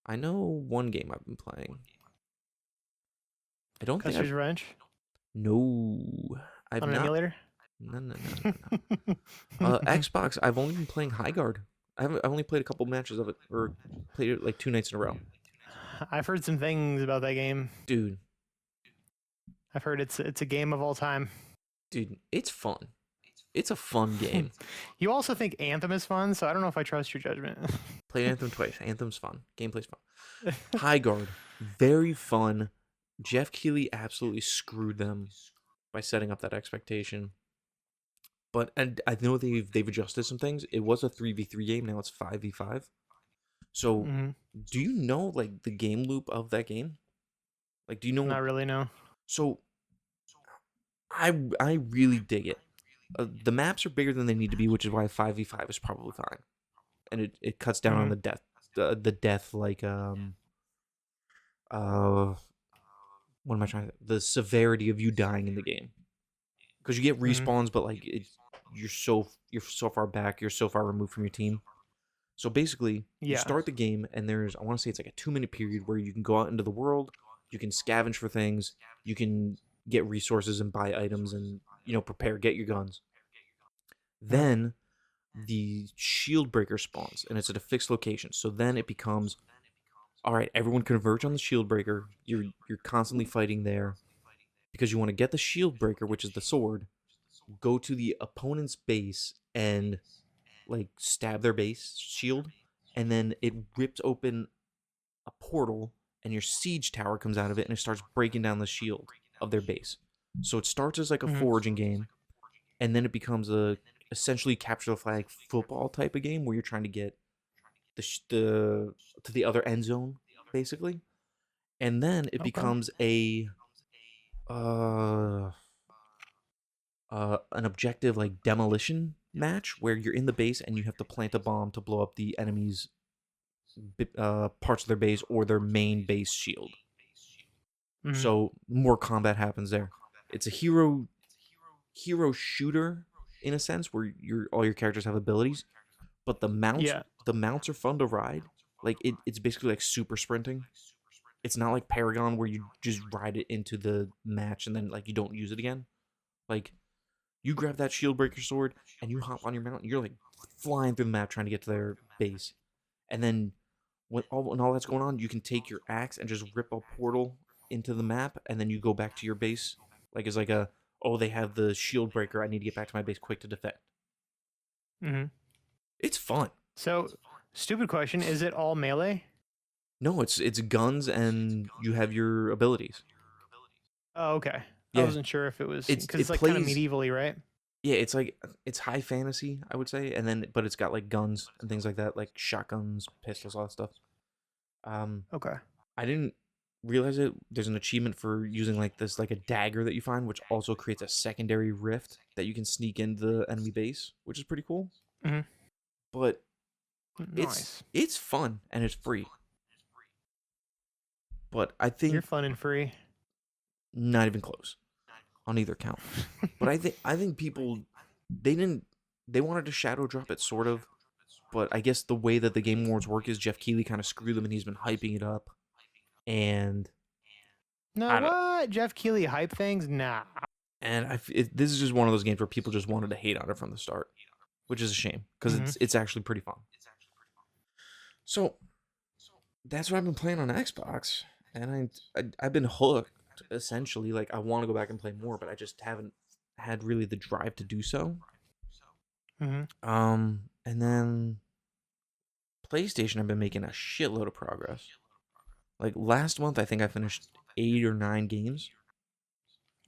I know one game I've been playing. I don't think Custer's Revenge no, I've on an not. emulator. No. Xbox, I've only been playing High Guard. I only played a couple matches of it, or played it like 2 nights in a row. I've heard some things about that game. Dude, I've heard it's a game of all time. it's fun. It's a fun game. You also think Anthem is fun, so I don't know if I trust your judgment. Played Anthem twice. Anthem's fun. Gameplay's fun. High Guard, very fun. Jeff Keighley absolutely screwed them by setting up that expectation. But and I know they've adjusted some things. It was a 3v3 game, now it's 5v5. So, do you know like the game loop of that game? Like, do you know? Not really, no. So, I really dig it. The maps are bigger than they need to be, which is why 5v5 is probably fine, and it cuts down on the death like what am I trying to? The severity of you dying in the game, because you get respawns, but like you're so far back, you're so far removed from your team. So basically, you start the game, and there's, I want to say it's like a 2-minute period where you can go out into the world, you can scavenge for things, you can get resources and buy items, and prepare, get your guns. Then the shield breaker spawns, and it's at a fixed location. So then it becomes, all right, everyone converge on the shield breaker. You're constantly fighting there because you want to get the shield breaker, which is the sword, go to the opponent's base and like stab their base shield, and then it rips open a portal, and your siege tower comes out of it, and it starts breaking down the shield of their base. So it starts as like a foraging game, and then it becomes a essentially capture the flag football type of game where you're trying to get to the other end zone, basically. And then it becomes an objective like demolition match where you're in the base and you have to plant a bomb to blow up the enemy's parts of their base or their main base shield. So more combat happens there. It's a hero shooter in a sense where all your characters have abilities, but the mounts are fun to ride. Like it's basically like super sprinting. It's not like Paragon where you just ride it into the match and then like you don't use it again. Like you grab that shield breaker sword and you hop on your mount and you're like flying through the map trying to get to their base. And then when all that's going on, you can take your axe and just rip a portal into the map, and then you go back to your base. Like it's like they have the shield breaker, I need to get back to my base quick to defend. It's fun. So Stupid question. Is it all melee? No, it's guns and you have your abilities. Oh, okay. I Yeah, wasn't sure if it was it's because it it's like kind of plays. medievally, right? Yeah, it's like it's high fantasy, I would say, and then but it's got like guns and things like that, like shotguns, pistols, all that stuff. Um, Okay. I didn't realize it. There's an achievement for using like this, like a dagger that you find, which also creates a secondary rift that you can sneak into the enemy base, which is pretty cool. Mhm. But it's Nice. it's fun and it's free. But I You're think fun and free. not even close on either count. But I think people they wanted to shadow drop it sort of, but I guess the way that the Game Awards work is Jeff Keighley kind of screwed them and he's been hyping it up. And No, I don't, what? Jeff Keighley hype things? Nah. and this is just one of those games where people just wanted to hate on it from the start, which is a shame because Mhm. it's actually pretty fun. So that's what I've been playing on Xbox, and I've been hooked essentially. Like I want to go back and play more, but I just haven't had really the drive to do so. Mhm. And then PlayStation, I've been making a shitload of progress. Like last month, I think I finished 8 or 9 games.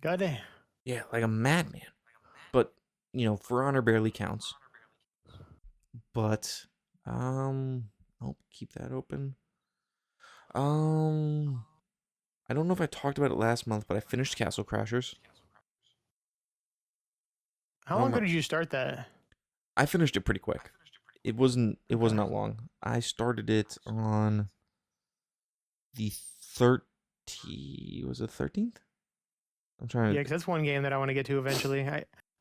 Goddamn. Yeah, like a madman. But For Honor barely counts. But I'll keep that open. Um, I don't know if I talked about it last month, but I finished Castle Crashers. How long ago did you start that? I finished it pretty quick. It wasn't Okay. that long. I started it on the 13th. Was it 13th? I'm trying Yeah, to. because that's one game that I want to get to eventually.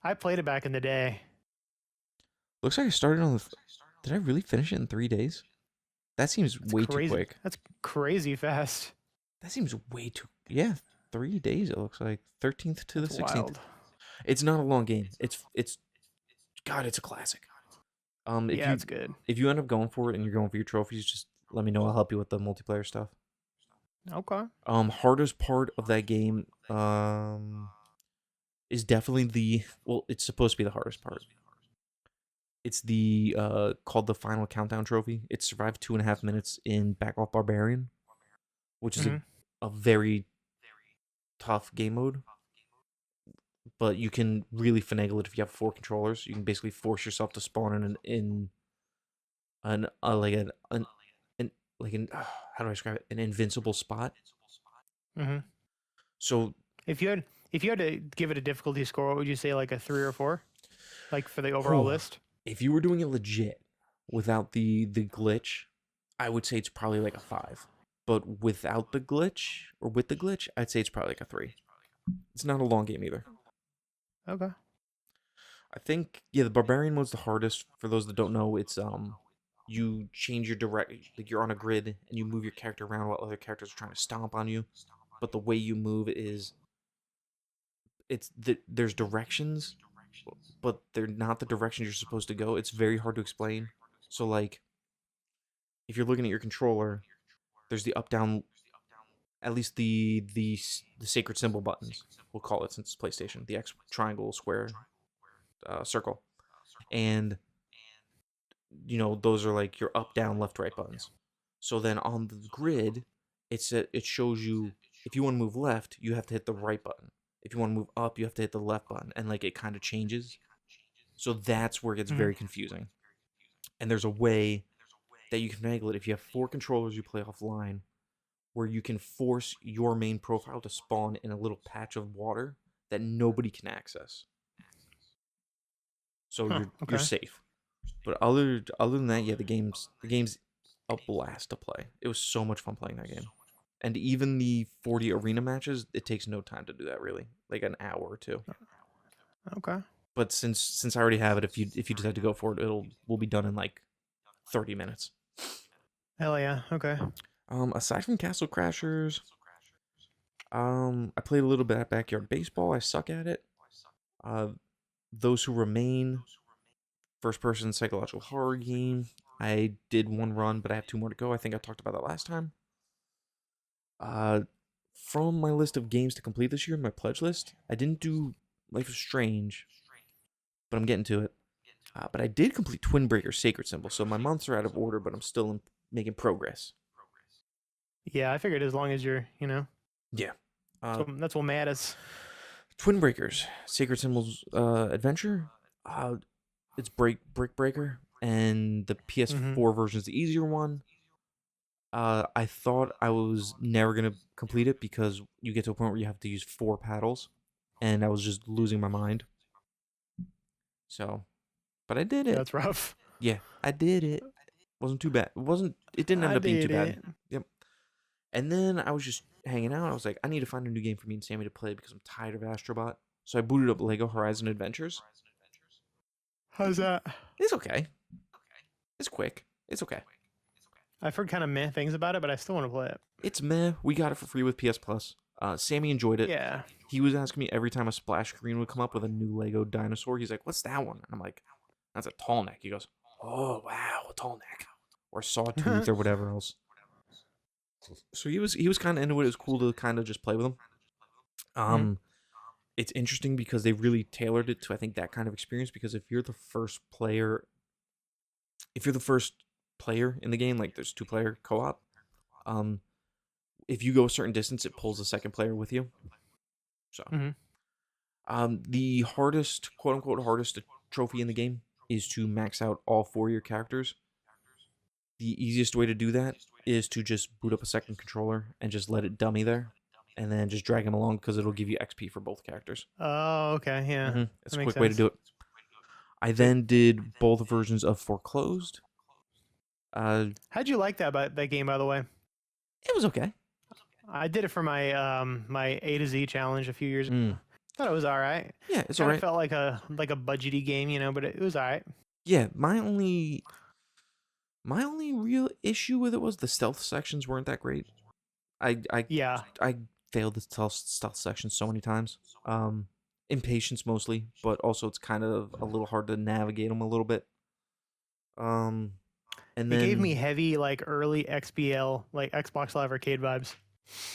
I played it back in the day. Looks like I started on the. Did I really finish it in 3 days? That seems That's way too crazy. quick. That's crazy fast. That seems way too. Yeah, 3 days. It looks like 13th to the That's 16th. wild. It's not a long game. It's God. It's a classic. If Yeah, you it's good. if you end up going for it and you're going for your trophies, just let me know. I'll help you with the multiplayer stuff. Okay. Hardest part of that game is definitely it's supposed to be the hardest part. It's the called the final countdown trophy. It survived 2.5 minutes in Back Off Barbarian, which is Hmm. a very tough game mode. But you can really finagle it if you have 4 controllers. You can basically force yourself to spawn in an like an like an how do I describe it? An invincible spot. Hmm. So If you had to give it a difficulty score, what would you say, like a 3 or 4? Like for the overall whew, list? if you were doing it legit without the glitch, I would say it's probably like a 5. But without the glitch or with the glitch, I'd say it's probably like a 3. It's not a long game either. Okay. I think the barbarian mode's the hardest. For those that don't know, it's you change your direct like you're on a grid and you move your character around while other characters are trying to stomp on you. But the way you move is there's directions, but they're not the directions you're supposed to go. It's very hard to explain. So like if you're looking at your controller, there's the up down, at least the sacred symbol buttons. We'll call it since it's PlayStation, the X, triangle, square, circle, and those are like your up, down, left, right buttons. So then on the grid, it shows you if you want to move left, you have to hit the right button. If you want to move up, you have to hit the left button, and like it kind of changes. So that's where it gets Hmm. very confusing. And there's a way that you can finagle it if you have 4 controllers you play offline, where you can force your main profile to spawn in a little patch of water that nobody can access. So Huh. you're Okay. safe. But other than that, yeah, the game's a blast to play. It was so much fun playing that game. And even the 40 arena matches, it takes no time to do that really, like an hour or two. Okay. But since I already have it, if you decide to go for it, we'll be done in like 30 minutes. Hell yeah. Okay. Aside from Castle Crashers, I played a little bit at Backyard Baseball. I suck at it. Uh, Those Who Remain, first-person psychological horror game. I did one run, but I have 2 more to go. I think I talked about that last time. Uh, from my list of games to complete this year, my pledge list, I didn't do Life is Strange, but I'm getting to it. But I did complete Twin Breaker Sacred Symbol, so my months are out of order, but I'm still making progress. Yeah, I figured as long as you're, Yeah. that's what matters. Twin Breakers Sacred Symbols Adventure. It's Brick Breaker, and the PS4 version is the easier one. I thought I was never gonna complete it because you get to a point where you have to use 4 paddles, and I was just losing my mind. So, but I did Yeah, it. that's rough. Yeah, I did it. Wasn't too bad. It didn't end I up being too did bad. it. Yep. And then I was just hanging out. I was like, I need to find a new game for me and Sammy to play because I'm tired of Astrobot. So I booted up Lego Horizon Adventures. How's that? It's okay. It's quick. It's okay. I've heard kind of meh things about it, but I still want to play it. It's meh. We got it for free with PS Plus. Sammy enjoyed it. Yeah. He was asking me every time a splash screen would come up with a new Lego dinosaur. He's like, "What's that one?" And I'm like, "That's a tall neck." He goes, "Oh wow, a tall neck, or sawtooth, or whatever else." So he was kind of into it. It was cool to kind of just play with him. It's interesting because they really tailored it to I think that kind of experience. Because if you're the first player in the game, like there's 2-player co-op, if you go a certain distance, it pulls a second player with you. So, the hardest, quote unquote, hardest trophy in the game is to max out all 4 of your characters. The easiest way to do that is to just boot up a second controller and just let it dummy there, and then just drag them along because it'll give you XP for both characters. Oh, okay, yeah. It's a quick way to do it. I then did both versions of Foreclosed. How'd you like that game, by the way? It was okay. I did it for my my A to Z challenge a few years ago. Thought it was all right. Yeah, it's all all right. right. Felt like a budgety game, but it was all right. Yeah, my only real issue with it was the stealth sections weren't that great. I failed the stealth section so many times. Impatience mostly, but also it's kind of a little hard to navigate them a little bit. And then it gave me heavy like early XBL, like Xbox Live Arcade vibes.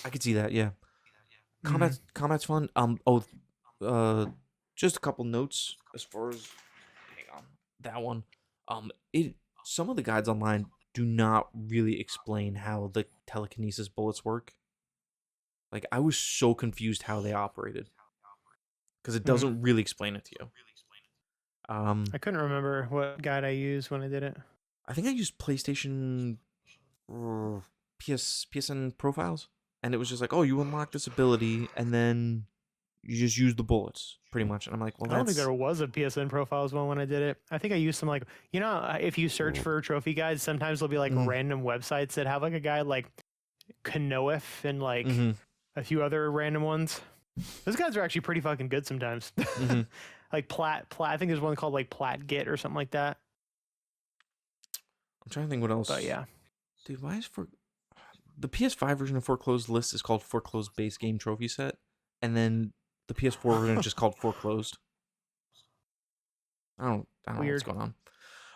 I could see that, yeah. Combat's fun. Just a couple notes as far as hang on that one. Some of the guides online do not really explain how the telekinesis bullets work. Like I was so confused how they operated because it doesn't really explain it to you. I couldn't remember what guide I used when I did it. I think I used PlayStation PSN profiles, and it was just like, oh, you unlock this ability, and then you just use the bullets, pretty much. And I'm like, well, I don't think there was a PSN profiles one when I did it. I think I used some like, if you search for trophy guides, sometimes there'll be like random websites that have like a guide like Canoif and like a few other random ones. Those guys are actually pretty fucking good sometimes. Like Plat. I think there's one called like PlatGit or something like that. I'm trying to think what else. But yeah. Dude, why is the PS5 version of Foreclosed list is called Foreclosed Base Game Trophy Set, and then the PS4 version is just called Foreclosed. I don't know what's going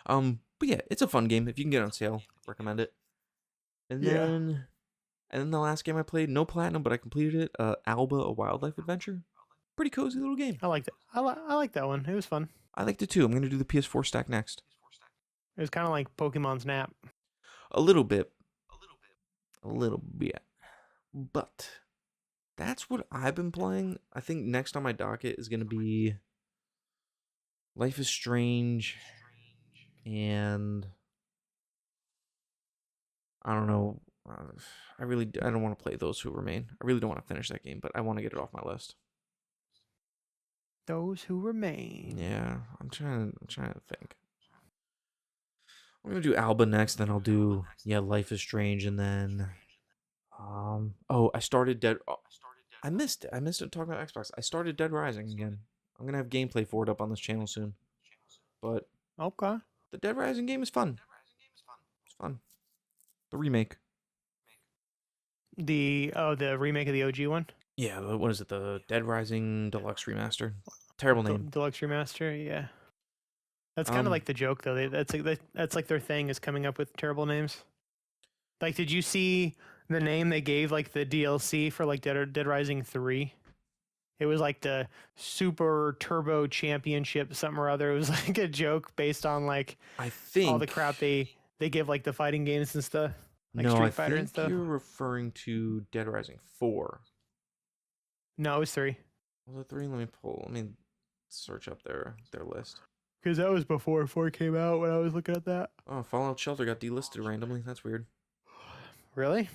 on. But yeah, it's a fun game. If you can get it on sale, recommend it. And then the last game I played, no platinum, but I completed it. Alba, a wildlife adventure. Pretty cozy little game. I liked it. I like that one. It was fun. I liked it too. I'm gonna do the PS4 stack next. It was kind of like Pokemon Snap. A little bit. But that's what I've been playing. I think next on my docket is gonna be Life is Strange, and I don't know. I don't want to play Those Who Remain. I really don't want to finish that game, but I want to get it off my list. Those Who Remain. Yeah, I'm trying to think. I'm gonna do Alba next, then I'll do Life is Strange, and then I started Dead. I missed it. I missed it talking about Xbox. I started Dead Rising again. I'm gonna have gameplay for it up on this channel soon. But okay, the Dead Rising game is fun. It's fun. The remake. The remake of the OG one. Yeah, what is it? The Dead Rising Deluxe Remaster. Terrible name. Deluxe Remaster. Yeah. That's kind of like the joke, though. That's like their thing is coming up with terrible names. Like, did you see the name they gave like the DLC for like Dead Rising 3? It was like the Super Turbo Championship, something or other. It was like a joke based on like I think all the crap they give like the fighting games and stuff, like no, I Street Fighter and think stuff. you're referring to Dead Rising 4. No, it was 3. Was it 3? Let me search up their list. Because that was before 4 came out when I was looking at that. Oh, Fallout Shelter got delisted randomly. That's weird. Really?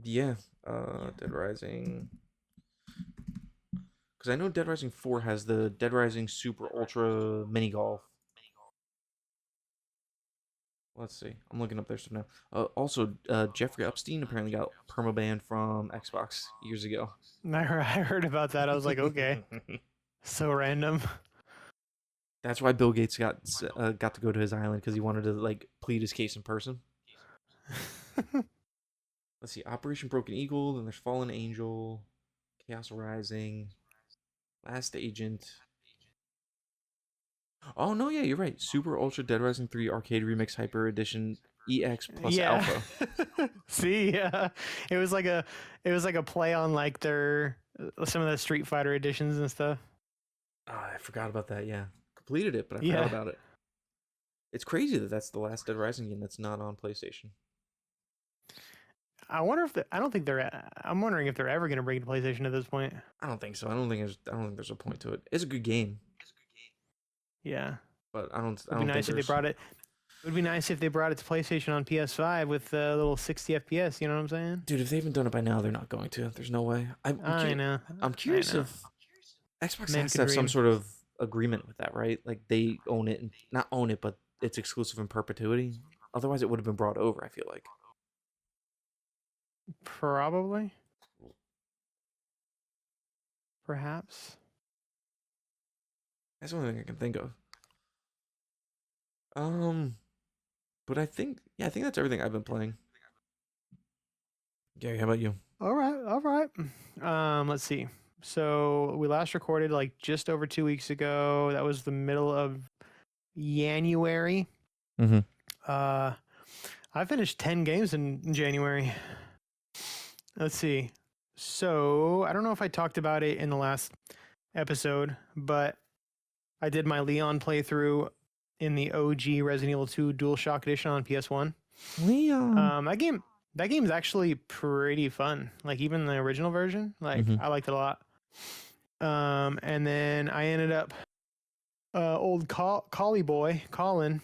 Yeah. Dead Rising. Because I know Dead Rising 4 has the Dead Rising Super Ultra Mini Golf. Let's see. I'm looking up their stuff now. Also, Jeffrey Epstein apparently got permabanned from Xbox years ago. I heard about that. I was like, okay, so random. That's why Bill Gates got to go to his island, because he wanted to like plead his case in person. Let's see. Operation Broken Eagle. Then there's Fallen Angel, Chaos Rising, Last Agent. Oh no, yeah, you're right. Super Ultra Dead Rising 3 Arcade Remix Hyper Edition EX plus Alpha. See, yeah, it was like a play on like their some of the Street Fighter editions and stuff. Oh, I forgot about that. Yeah, completed it, but I forgot about it. It's crazy that that's the last Dead Rising game that's not on PlayStation. I wonder if I'm wondering if they're ever going to bring it to PlayStation at this point. I don't think so. I don't think there's a point to it. It's a good game. Yeah, but I don't. It'd be nice if they brought it. It would be nice if they brought it to PlayStation on PS5 with a little 60 FPS. You know what I'm saying? Dude, if they haven't done it by now, they're not going to. There's no way. I know. I'm curious if Xbox has to have some sort of agreement with that, right? Like they own it, and not own it, but it's exclusive in perpetuity. Otherwise, it would have been brought over. I feel like. Probably. Perhaps. That's the only thing I can think of. But I think that's everything I've been playing. Gary, how about you? All right. Let's see. So we last recorded like just over 2 weeks ago. That was the middle of January. Mm-hmm. I finished 10 games in January. Let's see. So I don't know if I talked about it in the last episode, but I did my Leon playthrough in the OG Resident Evil 2 DualShock Edition on PS1. Leon. That game is actually pretty fun. Like even the original version, like I liked it a lot. And then I ended up old Collie boy Colin.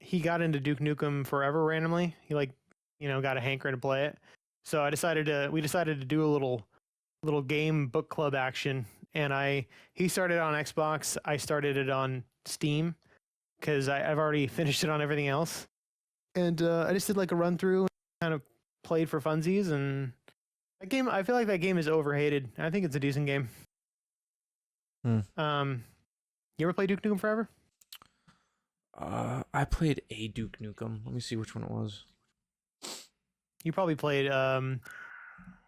He got into Duke Nukem Forever randomly. He got a hankering to play it. So we decided to do a little game book club action. And he started on Xbox. I started it on Steam because I've already finished it on everything else. And I just did like a run through and kind of played for funsies. And that game, I feel like that game is overhated. I think it's a decent game. You ever play Duke Nukem Forever? I played a Duke Nukem. Let me see which one it was. You probably played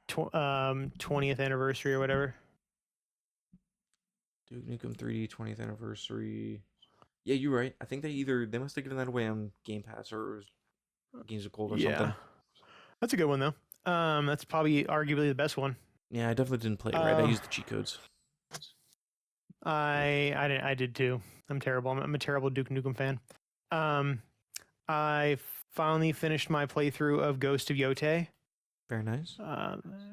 20th anniversary or whatever. Duke Nukem 3D 20th anniversary. Yeah, you're right. I think they must have given that away on Game Pass or Games of Gold or something. That's a good one though. That's probably arguably the best one. Yeah, I definitely didn't play it right. I used the cheat codes. I did too. I'm terrible. I'm a terrible Duke Nukem fan. I finally finished my playthrough of Ghost of Yotei. Very nice.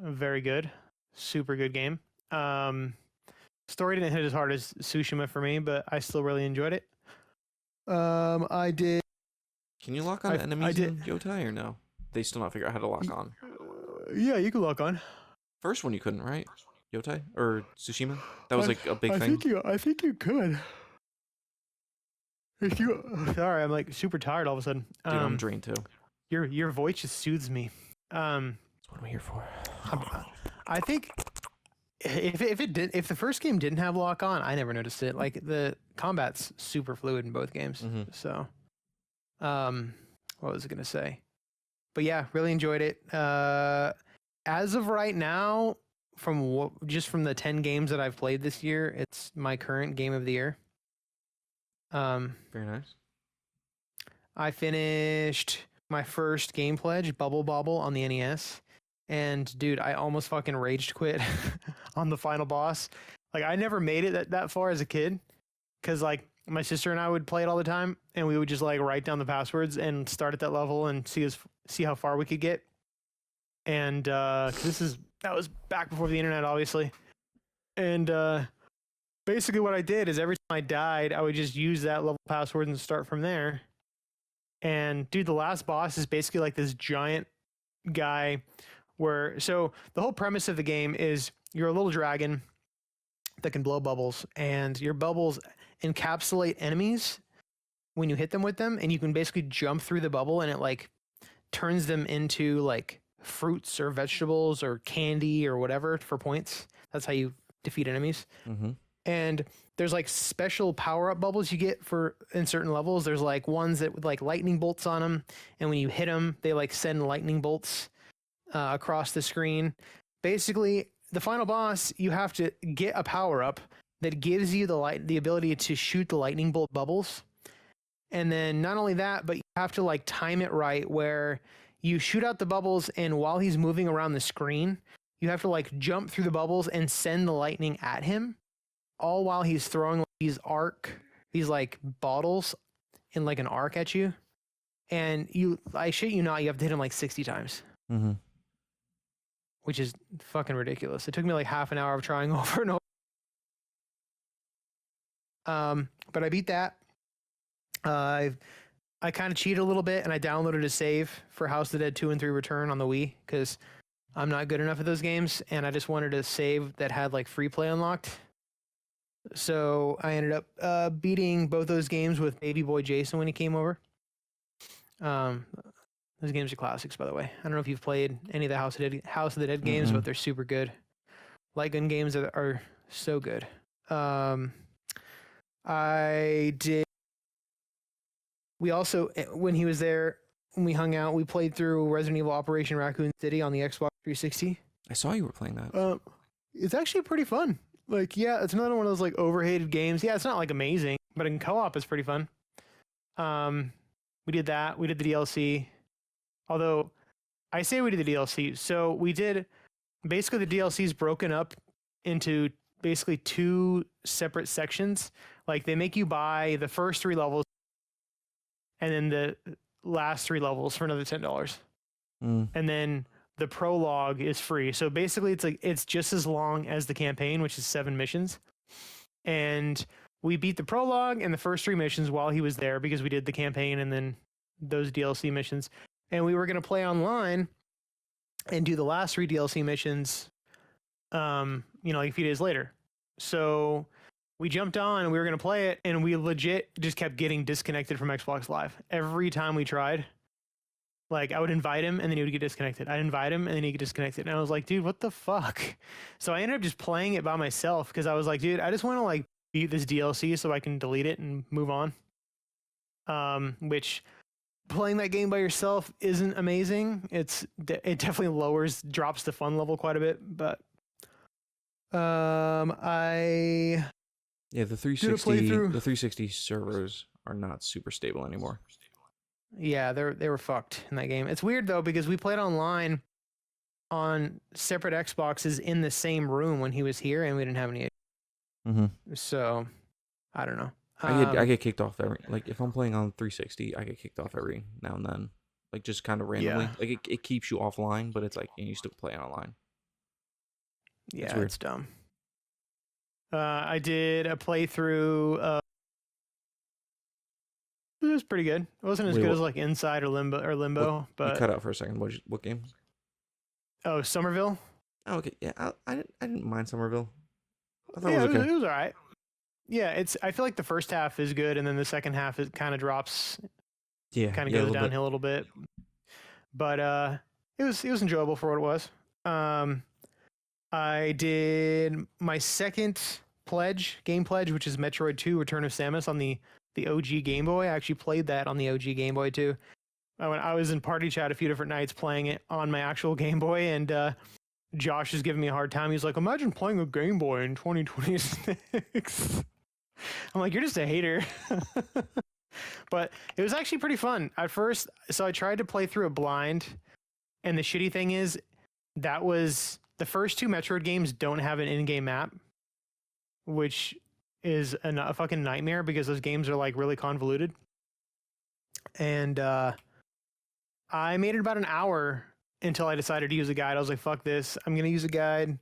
Very good. Super good game. Story didn't hit as hard as Tsushima for me, but I still really enjoyed it. I did. Can you lock on enemies in Yotei or no? They still not figure out how to lock on. Yeah, you can lock on. First one you couldn't, right? Yotei or Tsushima? That was like a big thing. I think you could. Sorry, I'm like super tired all of a sudden. Dude, I'm drained too. Your voice just soothes me. That's what I'm here for. I think if the first game didn't have lock on, I never noticed it. Like the combat's super fluid in both games. So, what was I gonna say? But yeah, really enjoyed it. As of right now, from the 10 games that I've played this year, it's my current game of the year. Very nice. I finished my first game pledge, Bubble Bobble, on the NES. And dude, I almost fucking rage quit on the final boss. Like I never made it that far as a kid, because like my sister and I would play it all the time, and we would just like write down the passwords and start at that level and see how far we could get. And that was back before the internet, obviously. And basically, what I did is every time I died, I would just use that level password and start from there. And dude, the last boss is basically like this giant guy. So the whole premise of the game is you're a little dragon that can blow bubbles, and your bubbles encapsulate enemies when you hit them with them, and you can basically jump through the bubble, and it like turns them into like fruits or vegetables or candy or whatever for points. That's how you defeat enemies. Mm-hmm. And there's like special power-up bubbles you get for in certain levels. There's like ones that with like lightning bolts on them, and when you hit them, they like send lightning bolts across the screen. Basically, the final boss, you have to get a power-up that gives you the ability to shoot the lightning bolt bubbles. And then not only that, but you have to like time it right where you shoot out the bubbles, and while he's moving around the screen, you have to like jump through the bubbles and send the lightning at him, all while he's throwing like, these like bottles in like an arc at you. And I shit you not, you have to hit him like 60 times. Mm-hmm. Which is fucking ridiculous. It took me like half an hour of trying over and over. But I beat that. I kind of cheated a little bit, and I downloaded a save for House of the Dead 2 and 3 Return on the Wii, because I'm not good enough at those games, and I just wanted a save that had like free play unlocked. So I ended up beating both those games with Baby Boy Jason when he came over. Those games are classics, by the way. I don't know if you've played any of the House of the Dead games, but they're super good. Light gun games are so good. I did. We also, when he was there, when we hung out, we played through Resident Evil Operation Raccoon City on the Xbox 360. I saw you were playing that. It's actually pretty fun. Like, yeah, it's another one of those like overhated games. Yeah, it's not like amazing, but in co-op, it's pretty fun. We did that. We did the DLC. Although, I say we did the DLC. So we did, basically the DLC is broken up into basically 2 separate sections. Like, they make you buy the first 3 levels, and then the last 3 levels for another $10. And then the prologue is free. So basically it's just as long as the campaign, which is 7 missions. And we beat the prologue and the first 3 missions while he was there, because we did the campaign and then those DLC missions. And we were going to play online and do the last 3 DLC missions, like a few days later. So we jumped on and we were going to play it, and we legit just kept getting disconnected from Xbox Live. Every time we tried, like I would invite him and then he would get disconnected. I'd invite him and then he'd get disconnected. And I was like, dude, what the fuck? So I ended up just playing it by myself, because I was like, dude, I just want to like beat this DLC so I can delete it and move on. Which playing that game by yourself isn't amazing. It definitely drops the fun level quite a bit, but the 360 servers are not super stable anymore. Yeah, they were fucked in that game. It's weird though, because we played online on separate Xboxes in the same room when he was here, and we didn't have any. So I don't know. I get kicked off if I'm playing on 360, I get kicked off every now and then, like just kind of randomly. Yeah. Like it keeps you offline, but it's like you still play online. Yeah, it's dumb. I did a playthrough. It was pretty good. It wasn't as good as like Inside or Limbo, but you cut out for a second. What game? Oh, Somerville. Oh, okay. Yeah, I didn't mind Somerville. I thought Yeah, it was okay. it was all right. Yeah, I feel like the first half is good, and then the second half it kind of drops. Yeah, kind of goes downhill a little bit. But it was enjoyable for what it was. I did my second game pledge, which is Metroid 2: Return of Samus on the OG Game Boy. I actually played that on the OG Game Boy too. I was in party chat a few different nights playing it on my actual Game Boy, and Josh is giving me a hard time. He's like, imagine playing a Game Boy in 2026. I'm like, you're just a hater. But it was actually pretty fun at first. So I tried to play through it blind, and the shitty thing is that was the first 2 Metroid games don't have an in-game map. which is a fucking nightmare because those games are like really convoluted. And I made it about an hour until I decided to use a guide. I was like, fuck this. I'm going to use a guide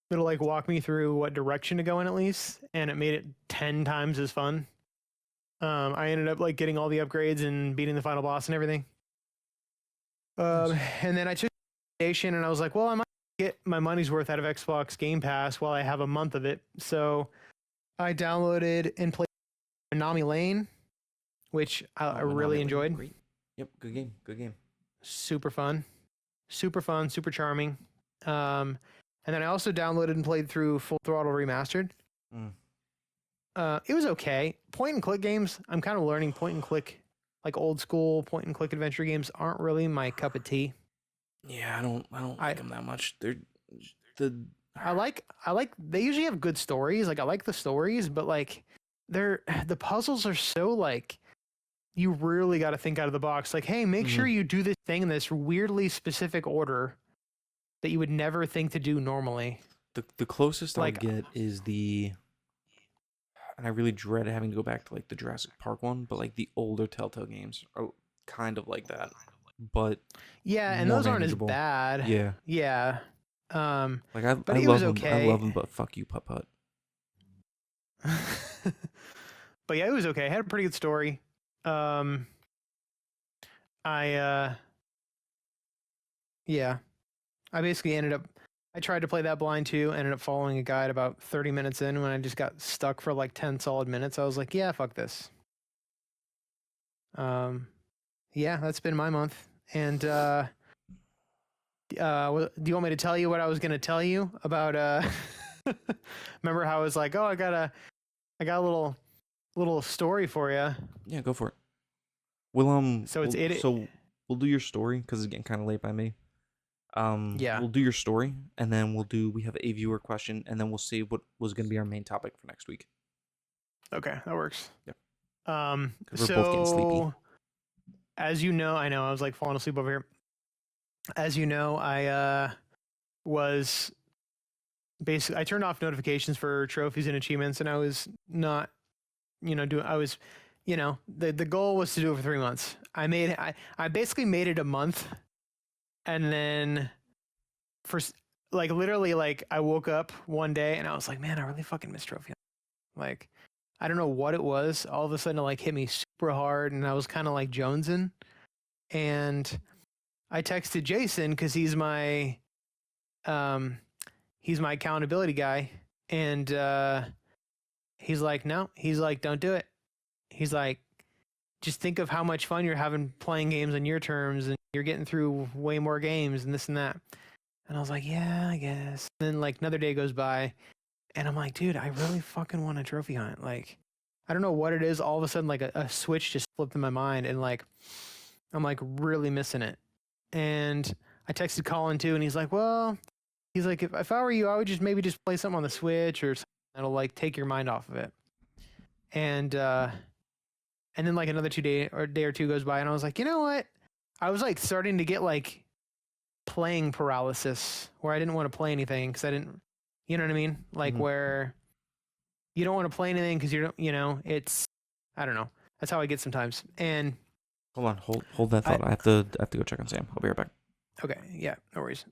that'll like walk me through what direction to go in at least. And it made it 10 times as fun. I ended up like getting all the upgrades and beating the final boss and everything. And then I took station and I was like, well, I might get my money's worth out of Xbox Game Pass while I have a month of it. So I downloaded and played Nami Lane, which I really enjoyed. Great. Yep, good game. Good game. Super fun, super charming. And then I also downloaded and played through Full Throttle Remastered. It was okay. Point and click games, I'm kind of learning point and click, like old school point and click adventure games aren't really my cup of tea. Yeah, I don't like them that much. I like they usually have good stories. Like I like the stories, but like the puzzles are so like you really got to think out of the box. Like, hey, make sure you do this thing in this weirdly specific order that you would never think to do normally. The closest I'll get is and I really dread having to go back to like the Jurassic Park one, but like the older Telltale games are kind of like that. But yeah, and those aren't as bad. Yeah. Yeah. Like I it love was them. okay. I love them, but fuck you, Putt Putt. But yeah, it was okay. It had a pretty good story. I basically I tried to play that blind too, ended up following a guide about 30 minutes in when I just got stuck for like 10 solid minutes. I was like, yeah, fuck this. Yeah, that's been my month. And do you want me to tell you what I was going to tell you about remember how I was like, oh, I got a little story for you. Yeah, go for it. We'll so we'll do your story because it's getting kind of late by me. Yeah, we'll do your story and then we have a viewer question and then we'll see what was going to be our main topic for next week. Okay, that works. Yep. So we're both getting sleepy. As you know, I know I was like falling asleep over here. As you know, I was basically I turned off notifications for trophies and achievements, and I was not, the goal was to do it for 3 months. I basically made it a month, and then for like literally like I woke up one day and I was like, man, I really fucking miss trophy. Like, I don't know what it was. All of a sudden, it like hit me super hard, and I was kind of like jonesing. And I texted Jason because he's my accountability guy, and he's like, no, he's like, don't do it. He's like, just think of how much fun you're having playing games on your terms, and you're getting through way more games and this and that. And I was like, yeah, I guess. And then like another day goes by, and I'm like, dude, I really fucking want a trophy hunt. Like, I don't know what it is. All of a sudden, like a switch just flipped in my mind, and like, I'm like really missing it. And I texted Colin too, and he's like, well, he's like, if I were you, I would just maybe just play something on the Switch or something that'll like take your mind off of it. And then like another day or two goes by, and I was like, you know what? I was like starting to get like playing paralysis, where I didn't want to play anything because I didn't, you know what I mean? Like where you don't want to play anything because it's, I don't know. That's how I get sometimes. And hold on, hold that thought. I have to go check on Sam. I'll be right back. Okay, yeah, no worries.